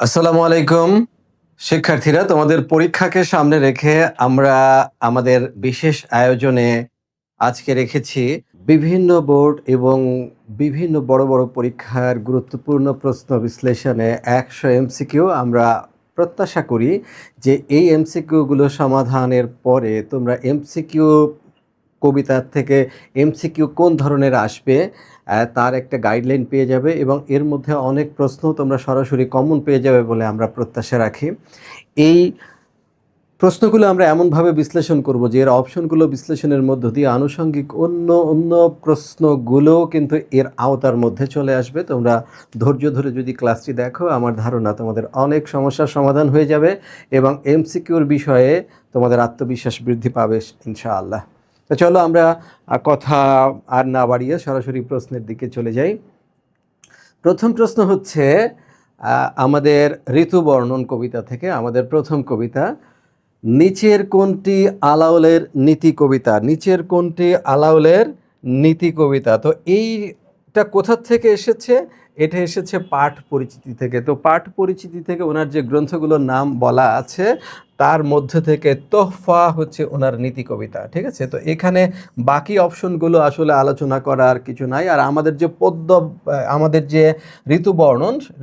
আসসালামু আলাইকুম শিক্ষার্থীরা, তোমাদের পরীক্ষাকে সামনে রেখে আমরা আমাদের বিশেষ আয়োজনে আজকে রেখেছি বিভিন্ন বোর্ড এবং বিভিন্ন বড় বড় পরীক্ষার গুরুত্বপূর্ণ প্রশ্ন বিশ্লেষণে 100 এমসিকিউ। আমরা প্রত্যাশা করি যে এই এমসিকিউগুলো সমাধানের পরে তোমরা এমসিকিউ কবিতার থেকে এমসিকিউ কোন ধরনের আসবে তার একটা গাইডলাইন পেয়ে যাবে এবং এর মধ্যে অনেক প্রশ্ন তোমরা সরাসরি কমন পেয়ে যাবে বলে আমরা প্রত্যাশা রাখি। এই প্রশ্নগুলো আমরা এমনভাবে বিশ্লেষণ করব যে এর অপশনগুলো বিশ্লেষণের মধ্য দিয়ে আনুষঙ্গিক অন্য অন্য প্রশ্নগুলো কিন্তু এর আওতার মধ্যে চলে আসবে। তোমরা ধৈর্য ধরে যদি ক্লাসটি দেখো, আমার ধারণা তোমাদের অনেক সমস্যার সমাধান হয়ে যাবে এবং এমসিকিউর বিষয়ে তোমাদের আত্মবিশ্বাস বৃদ্ধি পাবে ইনশাআল্লাহ। তো চলো আমরা কথা আর না বাড়িয়ে সরাসরি প্রশ্নের দিকে চলে যাই। প্রথম প্রশ্ন হচ্ছে আমাদের ঋতুবর্ণন কবিতা থেকে। আমাদের প্রথম কবিতা, নিচের কোনটি আলাওলের নীতি কবিতা? নিচের কোনটি আলাওলের নীতি কবিতা? তো এইটা কোথা থেকে এসেছে? এটা এসেছে পাঠ পরিচিতি থেকে। তো পাঠ পরিচিতি থেকে ওনার যে গ্রন্থগুলোর নাম বলা আছে তার মধ্যে থেকে তোহফা হচ্ছে ওনার নীতি কবিতা। ঠিক আছে, তো এখানে বাকি অপশনগুলো আসলে আলোচনা করার কিছু নাই। আর আমাদের যে আমাদের যে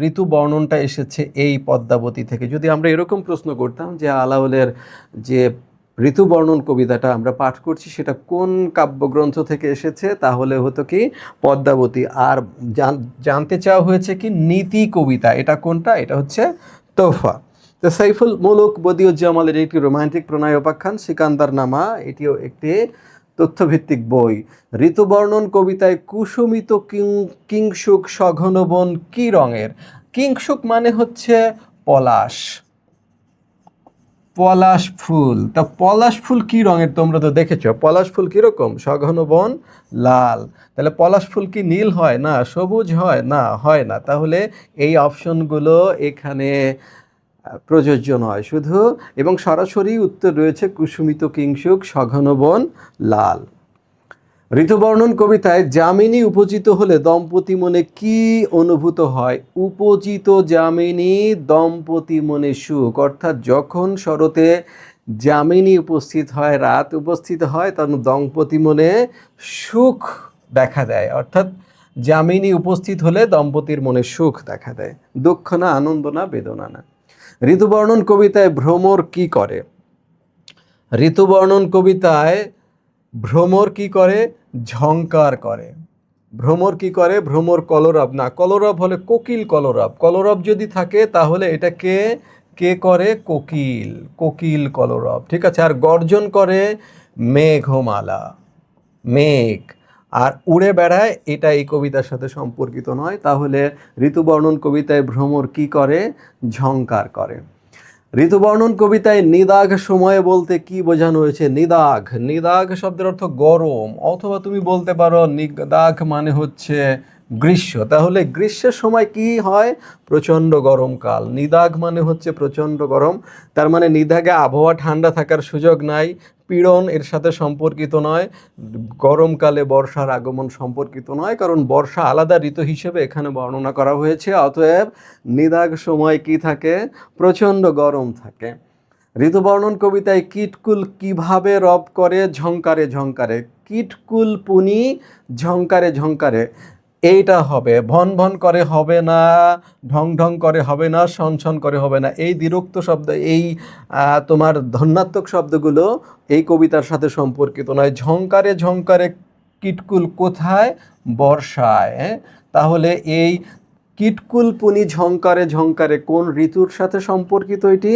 ঋতুবর্ণনটা এসেছে এই পদ্মাবতী থেকে। যদি আমরা এরকম প্রশ্ন করতাম যে আলাওলের যে ঋতুবর্ণন কবিতাটা আমরা পাঠ করছি সেটা কোন কাব্যগ্রন্থ থেকে এসেছে, তাহলে হতো কি পদ্মাবতী। আর জানতে চাওয়া হয়েছে কি নীতি কবিতা, এটা কোনটা? এটা হচ্ছে তোহফা। তো সাইফুল মুলুক বদিউজ্জামালের একটি রোমান্টিক প্রণয় উপাখ্যান সিকান্দার নামা, এটিও একটি তথ্যভিত্তিক বই। ঋতুবর্ণন কবিতায় কুসুমিত কিংশুক সঘন বন কি রঙের? কিংশুক মানে হচ্ছে পলাশ, পলাশ ফুল। তা পলাশ ফুল কি রঙের? তোমরা তো দেখেছো পলাশ ফুল কিরকম, সঘন বন লাল। তাহলে পলাশ ফুল কি নীল হয়? না। সবুজ হয়? না, হয় না। তাহলে এই অপশনগুলো এখানে প্রযোজ্য নয় শুধু, এবং সরাসরি উত্তর রয়েছে কুসুমিত কিংশুক সঘন বন লাল। ঋতুবর্ণন কবিতায় যামিনী উপজিত হলে দম্পতি মনে কি অনুভূত হয়? উপজিত যামিনী দম্পতি মনে সুখ, অর্থাৎ যখন শরতে যামিনী উপস্থিত হয়, রাত উপস্থিত হয়, তখন দম্পতি মনে সুখ দেখা দেয়। অর্থাৎ যামিনী উপস্থিত হলে দম্পতির মনে সুখ দেখা দেয়, দুঃখ না, আনন্দ না, বেদনা না। ঋতুবর্ণন কবিতায় ভ্রমর কি করে? ঋতুবর্ণন কবিতায় ভ্রমর কি করে? ঝংকার করে। ভ্রমর কি করে? ভ্রমর কলরব না, কলরব হলে কোকিল কলরব। কলরব যদি থাকে তাহলে এটাকে কে করে? কোকিল, কোকিল কলরব। ঠিক আছে। আর গর্জন করে মেঘমালা, মেঘ। আর উড়ে বেড়ায়, এটা এই কবিতার সাথে সম্পর্কিত নয়। তাহলে ঋতুবর্ণন কবিতায় ভ্রমর কি করে? ঝংকার করে। ঋতুবর্ণন কবিতায় নিদাঘ সময়ে বলতে কি বোঝানো হয়েছে? নিদাঘ, নিদাঘ শব্দের অর্থ গরম, অথবা তুমি বলতে পারো নিদাঘ মানে হচ্ছে গ্রীষ্ম। তাহলে গ্রীষ্মের সময় কি হয়? প্রচণ্ড গরমকাল। নিদাঘ মানে হচ্ছে প্রচণ্ড গরম। তার মানে নিদাঘে আবহাওয়া ঠান্ডা থাকার সুযোগ নাই, পীড়ন এর সাথে সম্পর্কিত নয়, গরমকালে বর্ষার আগমন সম্পর্কিত নয়, কারণ বর্ষা আলাদা ঋতু হিসেবে এখানে বর্ণনা করা হয়েছে। অতএব নিদাঘ সময় কি থাকে? প্রচণ্ড গরম থাকে। ঋতুবর্ণন কবিতায় কীটকুল কিভাবে রব করে? ঝংকারে ঝংকারে। কীটকুল পুনি ঝংকারে ঝংকারে, এইটা হবে। ভন ভন করে হবে না, ঢং ঢং করে হবে না, ছন ছন করে হবে না। এই দ্বিরুক্ত শব্দ, এই তোমার ধন্যাত্মক শব্দগুলো এই কবিতার সাথে সম্পর্কিত নয়। ঝংকারে ঝংকারে কীটকুল কোথায়? বর্ষায়। তাহলে এই কীটকুল পুনি ঝংকারে ঝংকারে কোন ঋতুর সাথে সম্পর্কিত? এটি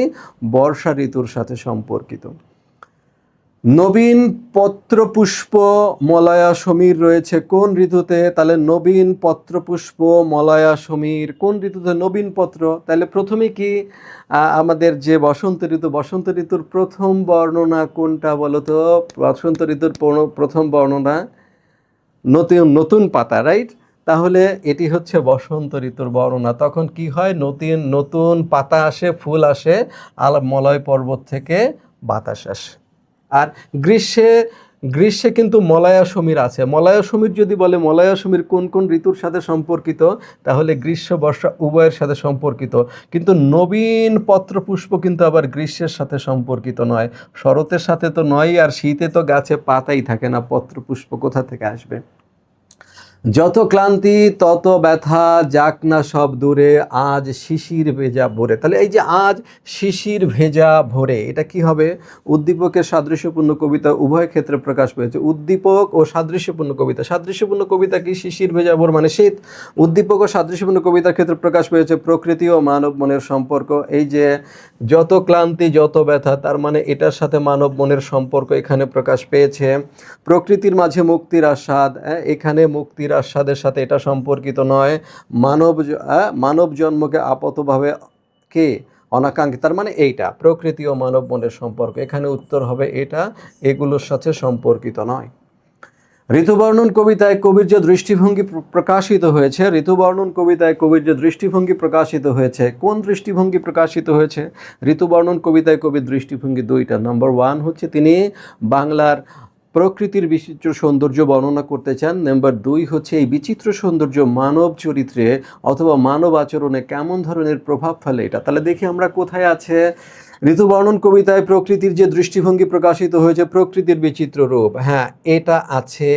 বর্ষা ঋতুর সাথে সম্পর্কিত। নবীন পত্রপুষ্প মলয়া সমীর রয়েছে কোন ঋতুতে? তাহলে নবীন পত্রপুষ্প মলয়া সমীর কোন ঋতুতে? নবীন পত্র। তাহলে প্রথমে কি আমাদের যে বসন্ত ঋতু, বসন্ত ঋতুর প্রথম বর্ণনা কোনটা বলো তো? বসন্ত ঋতুর প্রথম বর্ণনা নতুন নতুন পাতা, রাইট? তাহলে এটি হচ্ছে বসন্ত ঋতুর বর্ণনা। তখন কি হয়? নতুন নতুন পাতা আসে, ফুল আসে, মলয় পর্বত থেকে বাতাস আসে। আর গ্রীষ্মে গ্রীষ্মে কিন্তু মলয়া সমীর আছে। মলয়া সমীর যদি বলে মলয়া সমীর কোন কোন ঋতুর সাথে সম্পর্কিত, তাহলে গ্রীষ্ম বর্ষা উভয়ের সাথে সম্পর্কিত। কিন্তু নবীন পত্রপুষ্প কিন্তু আবার গ্রীষ্মের সাথে সম্পর্কিত নয়, শরতের সাথে তো নয়, আর শীতে তো গাছে পাতাই থাকে না, পত্রপুষ্প কোথা থেকে আসবে? যত ক্লান্তি তত ব্যথা, যাক না সব দূরে, আজ শিশির ভেজা ভোরে। তাহলে এই যে আজ শিশির ভেজা ভোরে, এটা কি হবে? উদ্দীপকের সাদৃশ্যপূর্ণ কবিতা উভয় ক্ষেত্রে প্রকাশ পেয়েছে। উদ্দীপক ও সাদৃশ্যপূর্ণ কবিতা, সাদৃশ্যপূর্ণ কবিতা কি? শিশির ভেজা ভোর মানে শীত। উদ্দীপক ও সাদৃশ্যপূর্ণ কবিতার ক্ষেত্রে প্রকাশ পেয়েছে প্রকৃতি ও মানব মনের সম্পর্ক। এই যে যত ক্লান্তি যত ব্যথা, তার মানে এটার সাথে মানব মনের সম্পর্ক এখানে প্রকাশ পেয়েছে। প্রকৃতির মাঝে মুক্তির আস্বাদ, এখানে মুক্তির আস্বাদের সাথে এটা সম্পর্কিত নয়। মানব জন্মকে আপাতভাবে কে অনাকাঙ্ক্ষিত, তার মানে এইটা প্রকৃতি ও মানব মনের সম্পর্ক, এখানে উত্তর হবে এটা, এগুলোর সাথে সম্পর্কিত নয়। ঋতুবর্ণন কবিতায় কবির যে দৃষ্টিভঙ্গি প্রকাশিত হয়েছে, ঋতুবর্ণন কবিতায় কবির যে দৃষ্টিভঙ্গি প্রকাশিত হয়েছে, কোন দৃষ্টিভঙ্গি প্রকাশিত হয়েছে? ঋতুবর্ণন কবিতায় কবির দৃষ্টিভঙ্গি দুইটা। নাম্বার 1 হচ্ছে তিনি বাংলার প্রকৃতির বিচিত্র সৌন্দর্য বর্ণনা করতে চান। নাম্বার 2 হচ্ছে এই বিচিত্র সৌন্দর্য মানব চরিত্রে অথবা মানব আচরণে কেমন ধরনের প্রভাব ফেলে এটা। তাহলে দেখি আমরা কোথায় আছে। ঋতুবর্ণন কবিতায় প্রকৃতির যে দৃষ্টিভঙ্গি প্রকাশিত হয়েছে, প্রকৃতির বিচিত্র রূপ, হ্যাঁ এটা আছে।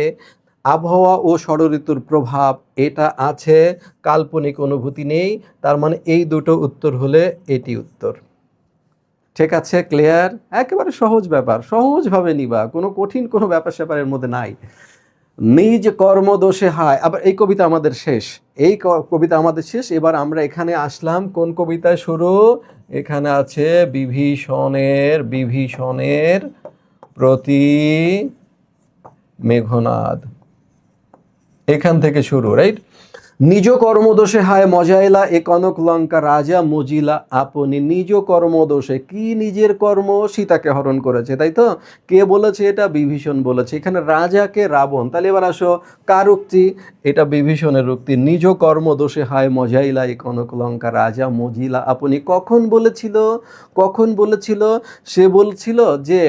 আবহাওয়া ও ষড়ঋতুর প্রভাব, এটা আছে। কাল্পনিক অনুভূতি নেই, তার মানে এই দুটো উত্তর হলে এটি উত্তর। ঠিক আছে, ক্লিয়ার? একেবারে সহজ ব্যাপার, সহজভাবে নিবা, কোনো কঠিন কোনো ব্যাপার স্যাপারের মধ্যে নাই। নিজ কর্মদোষে হায়, আবার এই কবিতা আমাদের শেষ, এই কবিতা আমাদের শেষ। এবার আমরা এখানে আসলাম কোন কবিতায় শুরু? এখানে আছে বিভীষণের প্রতি মেঘনাদ, এখান থেকে শুরু, রাইট? নিজ কর্মদোষে হায় মজাইলা এ কনক লঙ্কা রাজা মজিলা আপনি। নিজ কর্মদোষে, কি নিজের কর্ম? সীতাকে হরণ করেছে, তাই তো? কে বলেছে এটা? বিভীষণ বলেছে। এখানে রাজাকে রাবণ। তাহলে এবার আসো কার উক্তি? এটা বিভীষণের উক্তি। নিজ কর্মদোষে হায় মজাইলা এ কনক লঙ্কা রাজা মজিলা আপনি। কখন বলেছিল? কখন বলেছিল? সে বলছিল যে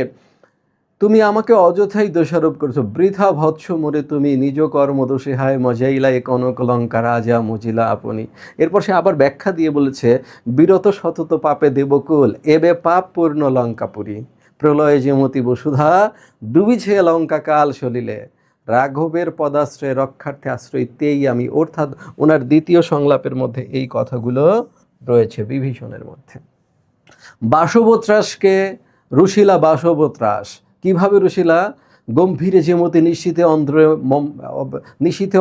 তুমি আমাকে অযথাই দোষারোপ করছো, বৃথা ভৎস মোরে তুমি, নিজ কর্মদোষে হায় মজাইলা এ কনক লঙ্কা রাজা মজিলা আপনি। এরপর সে আবার ব্যাখ্যা দিয়ে বলেছে, বিরত সতত পাপে দেবকুল, এবে পাপ পূর্ণ লঙ্কাপুরী, প্রলয়ে যেমতি বসুধা, ডুবিছে লঙ্কা কাল সলিলে, রাঘবের পদাশ্রয় রক্ষার্থে আশ্রয় তেই আমি। অর্থাৎ ওনার দ্বিতীয় সংলাপের মধ্যে এই কথাগুলো রয়েছে বিভীষণের মধ্যে। বাসবত্রাসকে রুশিলা বাসবত্রাস, কিভাবে রুশিলা? গম্ভীরে যেমতে নিশীথে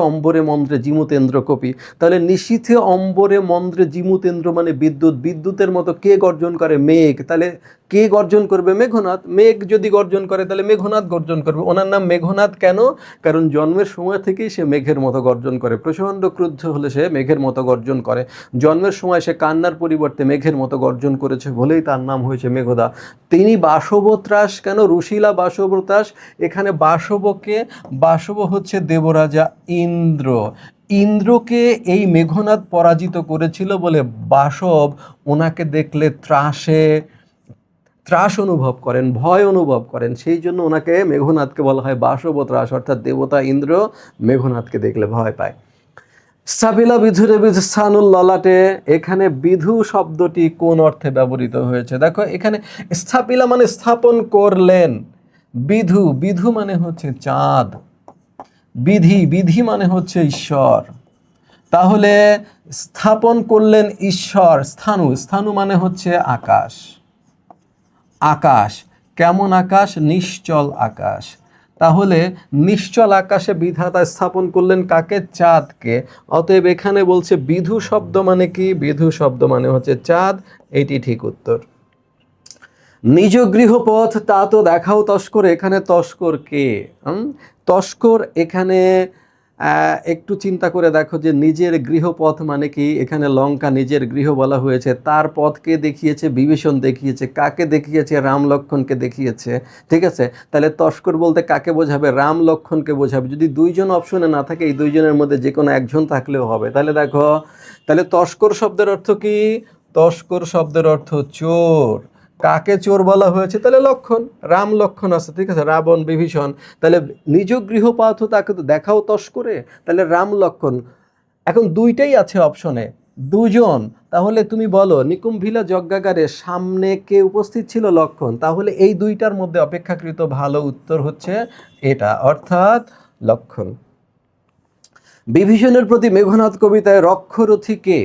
অম্বরে মন্দ্রে জিমুতেন্দ্র কপি। তাহলে নিশীথে অম্বরে মন্দ্রে জিমুতেন্দ্র মানে বিদ্যুৎ, বিদ্যুতের মতো কে গর্জন করে? মেঘ। তাহলে কে গর্জন করবে? মেঘনাদ। মেঘ যদি গর্জন করে তাহলে মেঘনাদ গর্জন করবে। ওনার নাম মেঘনাদ কেন? কারণ জন্মের সময় থেকেই সে মেঘের মতো গর্জন করে, প্রচণ্ড ক্রুদ্ধ হলে সে মেঘের মতো গর্জন করে। জন্মের সময় সে কান্নার পরিবর্তে মেঘের মতো গর্জন করেছে বলেই তার নাম হয়েছে মেঘদা। তিনি বাসবত্রাস কেন? রুশিলা বাসবত্রাস। এখানে বাসব হচ্ছে দেবরাজা ইন্দ্র। ইন্দ্রকে এই মেঘনাদ পরাজিত করেছিল বলে বাসব ওনাকে দেখলে ত্রাস অনুভব করেন, ভয় অনুভব করেন, সেই জন্য ওনাকে মেঘনাদকে বলা হয় বাসবত্রাস, অর্থাৎ দেবতা ইন্দ্র মেঘনাদকে দেখলে ভয় পায়। স্থাপিলা বিধুরে বিধস্থানুল ললাটে, এখানে বিধু শব্দটি কোন অর্থে ব্যবহৃত হয়েছে? দেখো এখানে স্থাপিলা মানে স্থাপন করলেন, বিধু মানে হচ্ছে চাঁদ, বিধি মানে হচ্ছে ঈশ্বর। তাহলে স্থাপন করলেন ঈশ্বর। স্থানু মানে হচ্ছে আকাশ। আকাশ কেমন আকাশ? নিশ্চল আকাশ। তাহলে নিশ্চল আকাশে বিধাতা স্থাপন করলেন কাকে? চাঁদকে। অতএব এখানে বলছে বিধু শব্দ মানে কি? বিধু শব্দ মানে হচ্ছে চাঁদ, এটি ঠিক উত্তর। নিজ গৃহপথ তা তো দেখাও তস্কর, এখানে তস্কর কে? তস্কর এখানে একটু চিন্তা করে দেখো যে নিজের গৃহপথ মানে কি? এখানে লঙ্কা নিজের গৃহ বলা হয়েছে, তার পথকে দেখিয়েছে বিভীষণ, দেখিয়েছে কাকে? দেখিয়েছে রাম লক্ষ্মণকে দেখিয়েছে। ঠিক আছে, তাহলে তস্কর বলতে কাকে বোঝাবে? রাম লক্ষ্মণকে বোঝাবে। যদি দুইজন অপশনে না থাকে, এই দুইজনের মধ্যে যে কোনো একজন থাকলেও হবে। তাহলে দেখো, তাহলে তস্কর শব্দের অর্থ কি? তস্কর শব্দের অর্থ চোর। কাকে চোর বলা হয়েছে? তাহলে লক্ষণ, রাম লক্ষণ আছে, ঠিক আছে, রাবণ বিভীষণ, তাহলে নিজ গৃহপার্থ তাকে তো দেখাও তস্করে, তাহলে রাম লক্ষণ। এখন দুইটাই আছে অপশনে, দুজন, তাহলে তুমি বলো নিকুম্ভিলা যজ্ঞাগারে সামনে কে উপস্থিত ছিল? লক্ষণ। তাহলে এই দুইটার মধ্যে অপেক্ষাকৃত ভালো উত্তর হচ্ছে এটা, অর্থাৎ লক্ষণ। বিভীষণের প্রতি মেঘনাদ কবিতায় রক্ষরথী কে?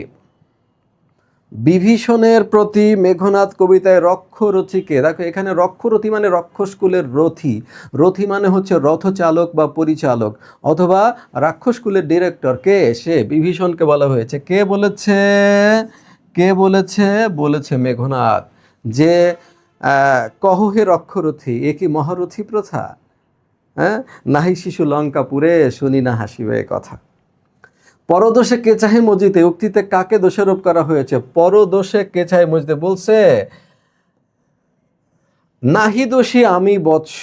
বিভীষণের প্রতি মেঘনাদ কবিতায় রক্ষরথী কে? দেখো এখানে রক্ষরথী মানে রক্ষসকুলের রথী, রথী মানে হচ্ছে রথচালক বা পরিচালক অথবা রাক্ষসকুলের ডিরেক্টর। কে? সে বিভীষণকে বলা হয়েছে। কে বলেছে? কে বলেছে? বলেছে মেঘনাদ যে কহ হে রক্ষরথী, এ কি মহারথী প্রথা? হ্যাঁ, নাহি শিশু লঙ্কাপুরে, শুনি না হাসিবে কথা। পরদোষে কে চাহে মজিতে উক্তিতে কাকে দোষারোপ করা হয়েছে? পরদোষে কে চাহে মজিতে বলছে নাহি দোষী আমি বৎস,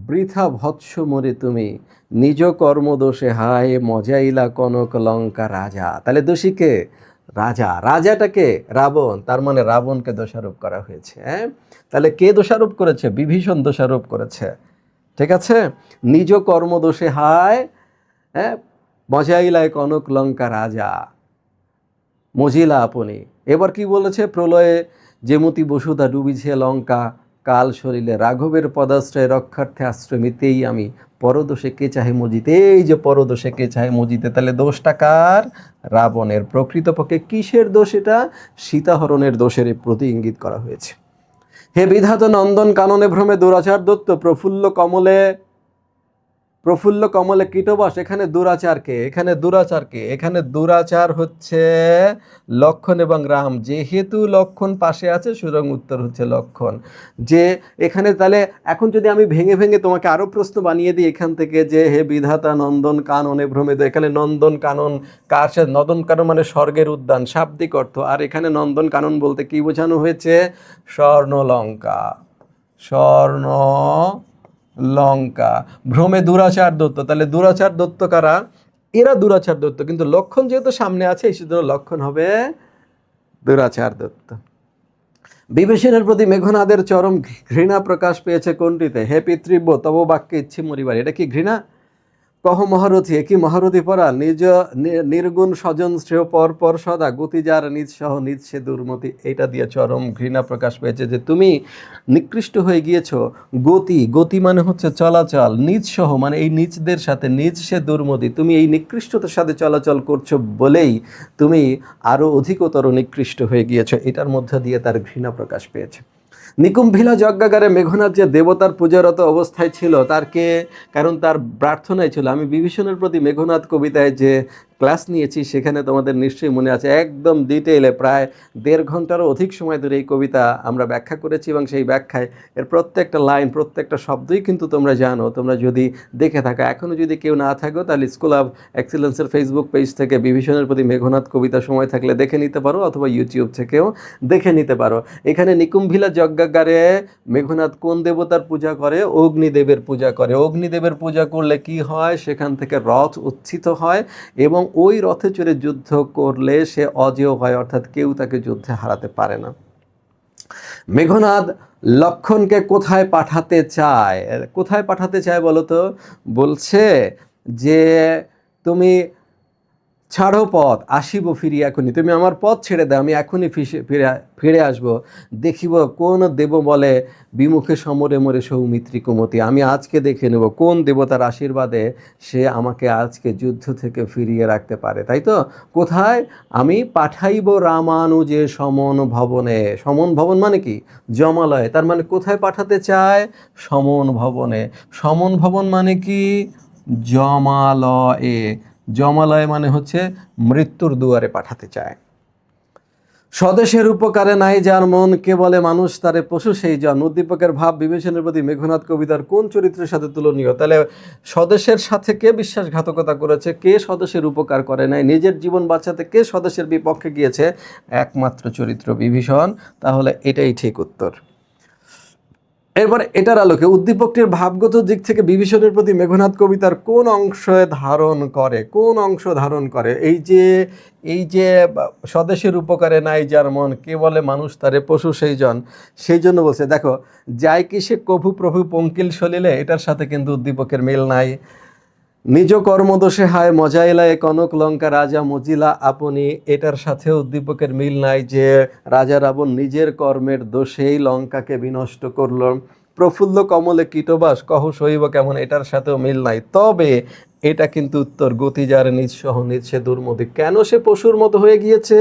বৃথা ভৎস মরে তুমি, নিজ কর্মদোষে হায় মজাইলা কনক লঙ্কা রাজা। তাহলে দোষী কে? রাজা। রাজাটাকে? রাবণ। তার মানে রাবণকে দোষারোপ করা হয়েছে। হ্যাঁ, তাহলে কে দোষারোপ করেছে? বিভীষণ দোষারোপ করেছে, ঠিক আছে। নিজ কর্মদোষে হায়, হ্যাঁ, মজাইলায় কনক লঙ্কা রাজা, মজিলা আপনি। এবার কি বলেছে? প্রলয়ে যেমতি বসুধা ডুবিছে লঙ্কা, কাল সরিলে রাঘবের পদাশ্রয় রক্ষার্থে আশ্রমিতেই আমি, পরদোষে কে চাহে মজিতে। এই যে পরদোষে কে চাহে মজিতে, তাহলে দোষটা কার? রাবণের। প্রকৃতপক্ষে কিসের দোষ এটা? সীতাহরণের দোষের প্রতি ইঙ্গিত করা হয়েছে। হে বিধাতা নন্দন কাননে ভ্রমে দুরাচার দত্ত, প্রফুল্ল কমলে, প্রফুল্ল কমলে কীটবাস। এখানে দুরাচারকে, এখানে দুরাচারকে, এখানে দুরাচার হচ্ছে লক্ষণ এবং রাম। যেহেতু লক্ষণ পাশে আছে সুতরাং উত্তর হচ্ছে লক্ষণ। যে এখানে তাহলে এখন যদি আমি ভেঙে ভেঙে তোমাকে আরও প্রশ্ন বানিয়ে দিই এখান থেকে, যে হে বিধাতা নন্দন কাননে ভ্রমিত, এখানে নন্দন কানন কার সাথে? নন্দন কানন মানে স্বর্গের উদ্যান, শাব্দিক অর্থ। আর এখানে নন্দন কানন বলতে কি বোঝানো হয়েছে? স্বর্ণলঙ্কা, স্বর্ণ লঙ্কা। ভ্রমে দুরাচার দত্ত, তাহলে দুরাচার দত্ত কারা? এরা দুরাচার দত্ত, কিন্তু লক্ষণ যেহেতু সামনে আছে এই সুতরাং লক্ষণ হবে দুরাচার দত্ত। বিভীষণের প্রতি মেঘনাদের চরম ঘৃণা প্রকাশ পেয়েছে কোনটিতে? হে পিতৃব্য তব বাক্যে ইচ্ছে মরিবার। এটা কি ঘৃণা? কহ মহারথী, কি মহারথী পরা, নিজ নির্গুণ স্বজন শ্রেয় পর পর সদা, গতি যার নিজ সহ নিজ সে দুর্মতি। এটা দিয়ে চরম ঘৃণা প্রকাশ পেয়েছে যে তুমি নিকৃষ্ট হয়ে গিয়েছ। গতি, গতি মানে হচ্ছে চলাচল, নিজ সহ মানে এই নিচদের সাথে, নিজ সে দুর্মতি, তুমি এই নিকৃষ্টতার সাথে চলাচল করছো বলেই তুমি আরও অধিকতর নিকৃষ্ট হয়ে গিয়েছো। এটার মধ্যে দিয়ে তার ঘৃণা প্রকাশ পেয়েছে। নিকুম্ভিলা যজ্ঞাগারে মেঘনাদ যে দেবতার পূজারত অবস্থায় ছিল তার কে? কারণ তার প্রার্থনাই ছিল। আমি বিভীষণের প্রতি মেঘনাদ কবিতায় যে ক্লাস নিয়েছি সেখানে তোমাদের নিশ্চয়ই মনে আছে, একদম ডিটেইলে প্রায় 1.5 ঘন্টারও অধিক সময় ধরে এই কবিতা আমরা ব্যাখ্যা করেছি এবং সেই ব্যাখ্যায় এর প্রত্যেকটা লাইন, প্রত্যেকটা শব্দই কিন্তু তোমরা জানো। তোমরা যদি দেখে থাকো, এখনও যদি কেউ না থাকো তাহলে স্কুল অফ এক্সেলেন্সের ফেসবুক পেজ থেকে বিভীষণের প্রতি মেঘনাদ কবিতা সময় থাকলে দেখে নিতে পারো, অথবা ইউটিউব থেকেও দেখে নিতে পারো। এখানে নিকুম্ভিলা যজ্ঞাগারে মেঘনাদ কোন দেবতার পূজা করে? অগ্নিদেবের পূজা করে। অগ্নিদেবের পূজা করলে কি হয়? সেখান থেকে রথ উত্থিত হয় এবং ওই রথে চড়ে যুদ্ধ করলে সে অজেয় হয়, অর্থাৎ কেউ তাকে যুদ্ধে হারাতে পারে না। মেঘনাদ লক্ষণকে কোথায় পাঠাতে চায়? কোথায় পাঠাতে চায় বলো তো? বলছে যে তুমি ছাড়ো পথ, আসিব ফিরি এখনই। তুমি আমার পথ ছেড়ে দাও, আমি এখনই ফিরে আসব। দেখিব কোন দেব বলে বিমুখে সমরে মরে সৌমিত্রী কুমতি। আমি আজকে দেখে নেব কোন দেবতার আশীর্বাদে সে আমাকে আজকে যুদ্ধ থেকে ফিরিয়ে রাখতে পারে। তাই তো? কোথায়? আমি পাঠাইব রামানুজে সমন ভবনে। সমন ভবন মানে কি? জমালয়ে। তার মানে কোথায় পাঠাতে চায়? সমন ভবনে। সমন ভবন মানে কি? জমালয়ে। জমালয় মানে হচ্ছে মৃত্যুর দুয়ারে পাঠাতে চায়। স্বদেশের উপকারে নাই যার মন, কে বলে মানুষ তারে পশু সেই জন। উদ্দীপকের ভাব বিভীষণের প্রতি মেঘনাদ কবিতার কোন চরিত্রের সাথে তুলনীয়? তাহলে স্বদেশের সাথে কে বিশ্বাসঘাতকতা করেছে? কে স্বদেশের উপকার করে নাই? নিজের জীবন বাঁচাতে কে স্বদেশের বিপক্ষে গিয়েছে? একমাত্র চরিত্র বিভীষণ। তাহলে এটাই ঠিক উত্তর। এরপর এটার আলোকে উদ্দীপকটির ভাবগত দিক থেকে বিভীষণের প্রতি মেঘনাদ কবিতার কোন অংশে ধারণ করে, কোন অংশ ধারণ করে? এই যে স্বদেশের উপকারে নাই যার মন, কে বলে মানুষ তারে পশু সেই জন। সেই জন্য বলছে দেখো, যায় কি সে কভু প্রভু পঙ্কিল সলিলে, এটার সাথে কিন্তু উদ্দীপকের মিল নাই। নিজ কর্মদোষে হায় মজা এলায় কনক লঙ্কা রাজা মজিলা আপনি, এটার সাথে উদ্দীপকের মিল নাই যে রাজা রাবণ নিজের কর্মের দোষেই লঙ্কাকে বিনষ্ট করল। প্রফুল্ল কমলে কীটবাস কহ সইব কেমন, এটার সাথেও মিল নাই। তবে এটা কিন্তু উত্তর, গতি যার নিজ সহ নিজ সে দুর্মতি। কেন সে পশুর মতো হয়ে গিয়েছে?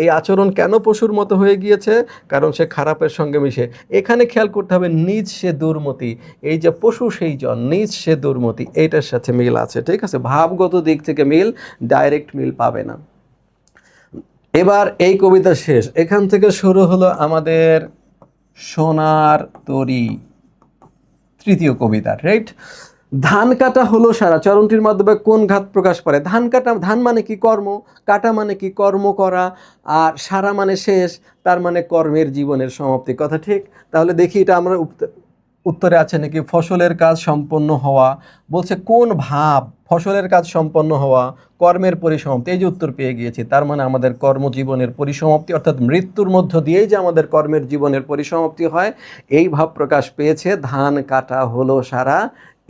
এই আচরণ কেন পশুর মতো হয়ে গিয়েছে? কারণ সে খারাপের সঙ্গে মিশে। এখানে খেয়াল করতে হবে, নিজ সে দুর্মতি, এই যে পশু সেই জন, নিজ সে দুর্মতি, এইটার সাথে মিল আছে। ঠিক আছে, ভাবগত দিক থেকে মিল, ডাইরেক্ট মিল পাবে না। এবার এই কবিতা শেষ, এখান থেকে শুরু হলো আমাদের সোনার তরী, তৃতীয় কবিতা, রাইট? ধান কাটা হলো সারা, চরণটির মাধ্যমে কোন ঘাত প্রকাশ পায়? ধান কাটা, ধান মানে কি? কর্ম। কাটা মানে কি? কর্ম করা। আর সারা মানে শেষ, তার মানে কর্মের জীবনের সমাপ্তি। কথা ঠিক? তাহলে দেখি এটা আমরা উত্তরে আছে নাকি। ফসলের কাজ সম্পন্ন হওয়া, বলছে কোন ভাব? ফসলের কাজ সম্পন্ন হওয়া, কর্মের পরিসমাপ্তি। এই যে উত্তর পেয়ে গিয়েছি, তার মানে আমাদের কর্মজীবনের পরিসমাপ্তি, অর্থাৎ মৃত্যুর মধ্য দিয়েই যে আমাদের কর্মের জীবনের পরিসমাপ্তি হয়, এই ভাব প্রকাশ পেয়েছে ধান কাটা হলো সারা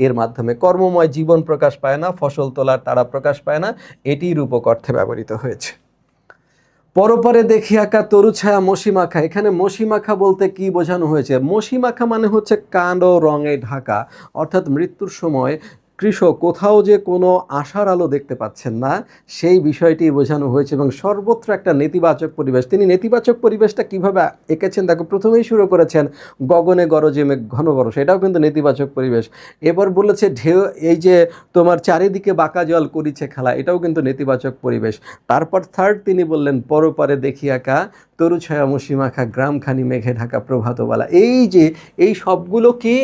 এর মাধ্যমে। কর্মময় জীবন প্রকাশ পায় না, ফসল তোলার তারা প্রকাশ পায় না, এটি রূপক অর্থে ব্যবহৃত হয়েছে। পরপরে দেখি আঁকা তরু ছায়া মসিমাখা, এখানে মসিমাখা বলতে কি বোঝানো হয়েছে? মসিমাখা মানে হচ্ছে কালো রঙে ঢাকা, অর্থাৎ মৃত্যুর সময় কৃষক কোথাও যে কোনো আশার আলো দেখতে পাচ্ছেন না, সেই বিষয়টি বোঝানো হয়েছে। এবং সর্বত্র একটা নেতিবাচক পরিবেশ। তিনি নেতিবাচক পরিবেশটা কিভাবে এঁকেছেন দেখো, প্রথমেই শুরু করেছেন গগনে গরজে মেঘ ঘন বরষা, এটাও কিন্তু নেতিবাচক পরিবেশ। এবার বলেছে ঢেউ, এই যে তোমার চারিদিকে বাঁকা জল করিছে খেলা, এটাও কিন্তু নেতিবাচক পরিবেশ। তারপর থার্ড তিনি বললেন পরপারে দেখি আঁকা তরু ছায়া মসিমাখা গ্রামখানি মেঘে ঢাকা প্রভাতবালা। এই সবগুলো কি?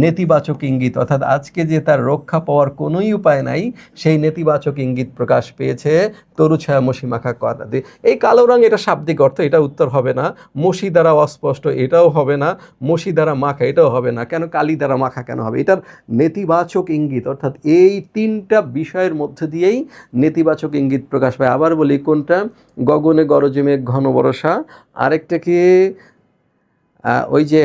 নেতিবাচক ইঙ্গিত, অর্থাৎ আজকে যে তার রক্ষা পাওয়ার কোনোই উপায় নাই, সেই নেতিবাচক ইঙ্গিত প্রকাশ পেয়েছে তরু ছায়া মসিমাখা কথা দিয়ে। এই কালো রঙ, এটা শাব্দিক অর্থ, এটা উত্তর হবে না। মসি দ্বারা অস্পষ্ট, এটাও হবে না। মসি দ্বারা মাখা, এটাও হবে না। কেন কালি দ্বারা মাখা কেন হবে? এটার নেতিবাচক ইঙ্গিত, অর্থাৎ এই তিনটা বিষয়ের মধ্যে দিয়েই নেতিবাচক ইঙ্গিত প্রকাশ পায়। আবার বলি কোনটা? গগনে গরজে মেঘ ঘন বরষা, আরেকটা কি ওই যে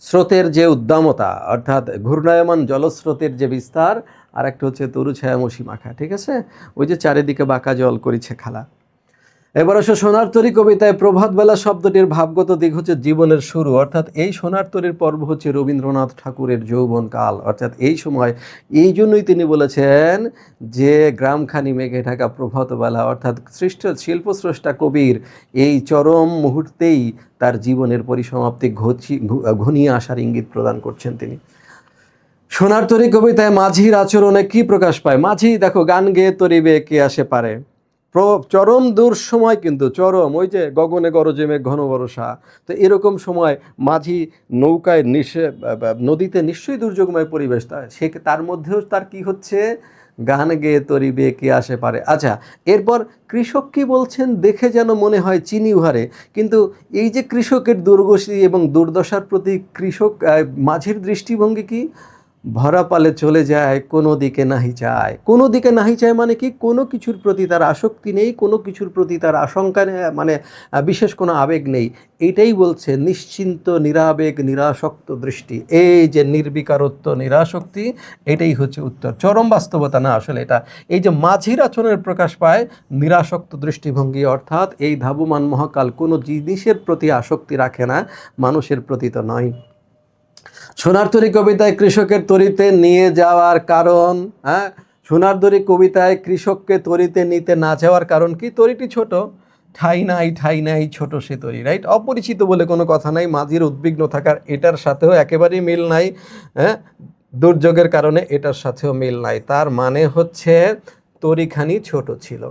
স্রোতের যে উদ্দামতা, অর্থাৎ ঘূর্ণায়মান জলস্রোতের যে বিস্তার, আর একটা হচ্ছে তরু ছায়া মসিমাখা। ঠিক আছে, ওই যে চারিদিকে বাঁকা জল করিছে খেলা। এবার আসো সোনার তরী কবিতায় প্রভাতবেলা শব্দটির ভাবগত দিক হচ্ছে জীবনের শুরু, অর্থাৎ এই সোনার তরীর পর্ব হচ্ছে রবীন্দ্রনাথ ঠাকুরের যৌবনকাল, অর্থাৎ এই সময়। এই জন্যই তিনি বলেছেন যে গ্রামখানি মেঘে ঢাকা প্রভাতবেলা, অর্থাৎ শিল্পস্রষ্টা কবির এই চরম মুহূর্তেই তার জীবনের পরিসমাপ্তি ঘনিয়ে আসার ইঙ্গিত প্রদান করছেন তিনি। সোনার তরী কবিতায় মাঝির আচরণে কি প্রকাশ পায়? মাঝি দেখো, গান গেয়ে তরিবে কে আসে পারে, চরম দূর সময়, কিন্তু চরম, ওই যে গগনে গরজে মেঘ ঘন বরষা। তো এরকম সময় মাঝি নৌকায় নদীতে নিশ্চয়ই দুর্যোগময় পরিবেশ, তার মধ্যেও তার কি হচ্ছে? গান গেয়ে তরিবে কে আসে পারে। আচ্ছা, এরপর কৃষক কি বলছেন? দেখে যেন মনে হয় চিনি উহারে, কিন্তু এই যে কৃষকের দুর্গতি এবং দুর্দশার প্রতি মাঝির দৃষ্টিভঙ্গি কি? ভরা পালে চলে যায়, কোনো দিকে নাহি চায়। কোনো দিকে নাহি চায় মানে কি? কোনো কিছুর প্রতি তার আসক্তি নেই, কোনো কিছুর প্রতি তার আশঙ্কা নেই, মানে বিশেষ কোনো আবেগ নেই। এইটাই বলছে নিশ্চিন্ত নিরাবেগ নিরাসক্ত দৃষ্টি। এই যে নির্বিকারত্ব নিরাসক্তি, এটাই হচ্ছে উত্তর। চরম বাস্তবতা না আসলে এটা। এই যে মাঝির আচরণের প্রকাশ পায় নিরাসক্ত দৃষ্টিভঙ্গি, অর্থাৎ এই ধাবমান মহাকাল কোনো জিনিসের প্রতি আসক্তি রাখে না, মানুষের প্রতি তো নয়। সোনার তরী কবিতায় কৃষকের তরিতে নিয়ে যাওয়ার কারণ, হ্যাঁ, সোনার তরী কবিতায় কৃষককে তরিতে নিতে না যাওয়ার কারণ কি? তরিটি ছোট, ঠাই নাই ছোট সে তরি, রাইট? অপরিচিত বলে কোনো কথা নাই, মাঝির উদ্বিগ্ন থাকার এটার সাথেও একেবারেই মিল নাই। হ্যাঁ, দুর্যোগের কারণে এটার সাথেও মিল নাই, তার মানে হচ্ছে তরিখানি ছোট ছিল।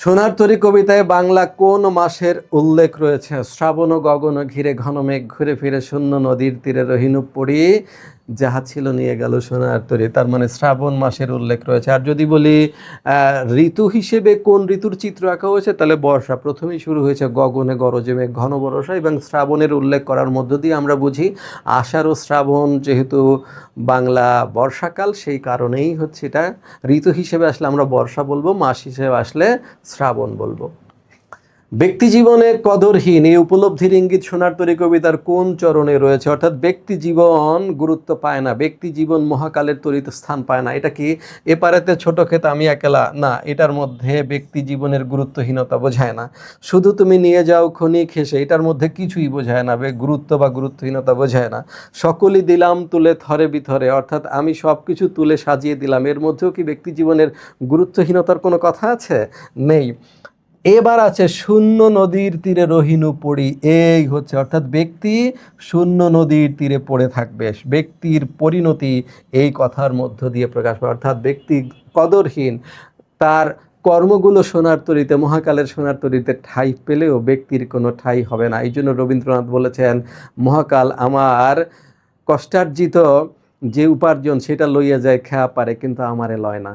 সোনার তরী কবিতায় বাংলা কোন মাসের উল্লেখ রয়েছে? শ্রাবণ গগন ঘিরে ঘন মেঘ ঘুরে ফিরে শূন্য নদীর তীরে রহিনু পড়ি যাহা ছিল নিয়ে গেল সোনার তরী, তার মানে শ্রাবণ মাসের উল্লেখ রয়েছে। আর যদি বলি ঋতু হিসেবে কোন ঋতুর চিত্র আঁকা হয়েছে, তাহলে বর্ষা। প্রথমেই শুরু হয়েছে গগনে গরজে মেঘ ঘন বর্ষা, এবং শ্রাবণের উল্লেখ করার মধ্য দিয়ে আমরা বুঝি আষাঢ় ও শ্রাবণ যেহেতু বাংলা বর্ষাকাল, সেই কারণেই হচ্ছে এটা ঋতু হিসেবে আসলে আমরা বর্ষা বলবো, মাস হিসেবে আসলে শ্রাবণ বলবো। ব্যক্তি জীবনে কদরহীন এই উপলব্ধির ইঙ্গিত সোনার তরী কবিতার কোন চরণে রয়েছে? অর্থাৎ ব্যক্তি জীবন গুরুত্ব পায় না, ব্যক্তি জীবন মহাকালের তরীতে স্থান পায় না। এটা কি এপারেতে ছোট ক্ষেত আমি একেলা? না, এটার মধ্যে ব্যক্তি জীবনের গুরুত্বহীনতা বোঝায় না। শুধু তুমি নিয়ে যাও ক্ষণিক হেসে, এটার মধ্যে কিছুই বোঝায় না, গুরুত্ব বা গুরুত্বহীনতা বোঝায় না। সকলই দিলাম তুলে থরে বিথরে, অর্থাৎ আমি সব কিছু তুলে সাজিয়ে দিলাম, এর মধ্যেও কি ব্যক্তি জীবনের গুরুত্বহীনতার কোনো কথা আছে? নেই। এবার আছে শূন্য নদীর তীরে রহিনু পড়ি, এই হচ্ছে অর্থাৎ ব্যক্তি শূন্য নদীর তীরে পড়ে থাকবে, ব্যক্তির পরিণতি এই কথার মধ্য দিয়ে প্রকাশ পায়। অর্থাৎ ব্যক্তি কদরহীন, তার কর্মগুলো সোনার তরীতে মহাকালের সোনার তরীতে ঠাঁই পেলেও ব্যক্তির কোনো ঠাঁই হবে না। এই জন্য রবীন্দ্রনাথ বলেছেন, মহাকাল আমার কষ্টার্জিত যে উপার্জন সেটা লইয়া যায় খেয়া পারে, কিন্তু আমারে লয় না।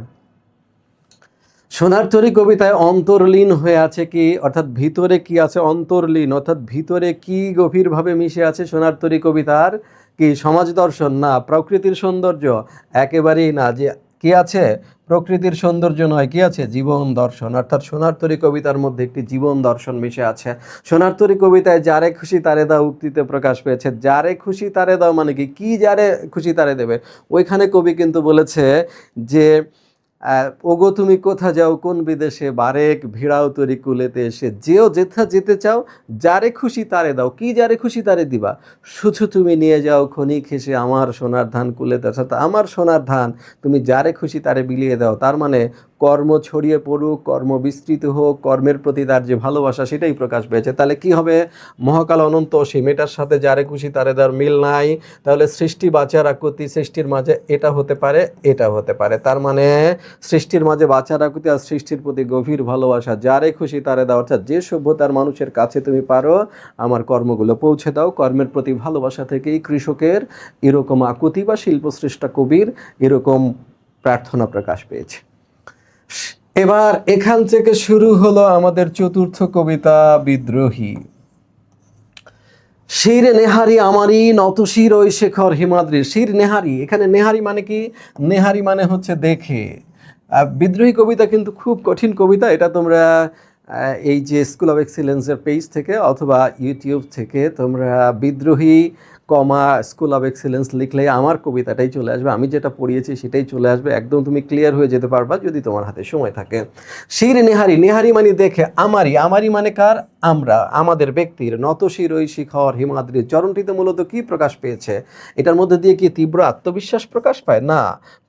সোনার তরী কবিতায় অন্তর্লীন হয়ে আছে কি, অর্থাৎ ভিতরে কি আছে? অন্তর্লীন, অর্থাৎ ভিতরে কি গভীরভাবে মিশে আছে সোনার তরী কবিতার? কি সমাজ দর্শন? না। প্রকৃতির সৌন্দর্য? একেবারেই না। যে কি আছে? প্রকৃতির সৌন্দর্য নয়, কি আছে? জীবন দর্শন। অর্থাৎ সোনার তরী কবিতার মধ্যে একটি জীবন দর্শন মিশে আছে। সোনার তরী কবিতায় যারে খুশি তারে দাও উক্তিতে প্রকাশ পেয়েছে। যারে খুশি তারে দাও মানে কি? কি যারে খুশি তারে দেবে? ওইখানে কবি কিন্তু বলেছে যে ওগো তুমি কোথা যাও কোন বিদেশে, বারেক ভিড়াও তরি কুলেতে এসে, যেও যেথা যেতে চাও, যারে খুশি তারে দাও। কি যারে খুশি তারে দিবা? শুধু তুমি নিয়ে যাও ক্ষণিক হেসে আমার সোনার ধান কুলেতে, অর্থাৎ আমার সোনার ধান তুমি যারে খুশি তারে বিলিয়ে দাও। তার মানে কর্ম ছড়িয়ে পড়ুক, কর্ম বিস্তৃত হোক, কর্মের প্রতি তার যে ভালোবাসা সেটাই প্রকাশ পেয়েছে। তাহলে কি হবে? মহাকাল অনন্ত অসীম, এটার সাথে যারে খুশি তারে দেওয়ার মিল নাই। তাহলে সৃষ্টি বাঁচার আকুতি, সৃষ্টির মাঝে এটা হতে পারে, এটা হতে পারে। তার মানে সৃষ্টির মাঝে বাঁচার আকুতি আর সৃষ্টির প্রতি গভীর ভালোবাসা, যারে খুশি তারে দাও। অর্থাৎ যে সভ্যতার মানুষের কাছে তুমি পারো আমার কর্মগুলো পৌঁছে দাও। কর্মের প্রতি ভালোবাসা থেকেই কৃষকের এরকম আকুতি বা শিল্পসৃষ্টা কবির এরকম প্রার্থনা প্রকাশ পেয়েছে। এবার এখান থেকে শুরু হলো আমাদের চতুর্থ কবিতা, বিদ্রোহী। শির নেহারি আমারই নতশির ওই শেখর হিমাদ্রি। শির নেহারি, এখানে নেহারি মানে কি? নেহারি মানে হচ্ছে দেখে। বিদ্রোহী কবিতা কিন্তু খুব কঠিন কবিতা। এটা তোমরা এই যে স্কুল অফ এক্সিলেন্সের পেজ থেকে অথবা ইউটিউব থেকে তোমরা বিদ্রোহী স্কুল অফ এক্সিলেন্স লিখলে আমার কবিতাটাই চলে আসবে, আমি যেটা পড়িয়েছি সেটাই চলে আসবে। একদম তুমি ক্লিয়ার হয়ে যেতে পারবা যদি তোমার হাতে সময় থাকে। শির নেহারি, নেহারি মানে দেখে। আমারই, আমারই মানে কার? আমরা, আমাদের ব্যক্তির। নতশির ওই শিখর হিমাদ্রির চরণটিতে মূলত কি প্রকাশ পেয়েছে? এটার মধ্যে দিয়ে কি তীব্র আত্মবিশ্বাস প্রকাশ পায়? না।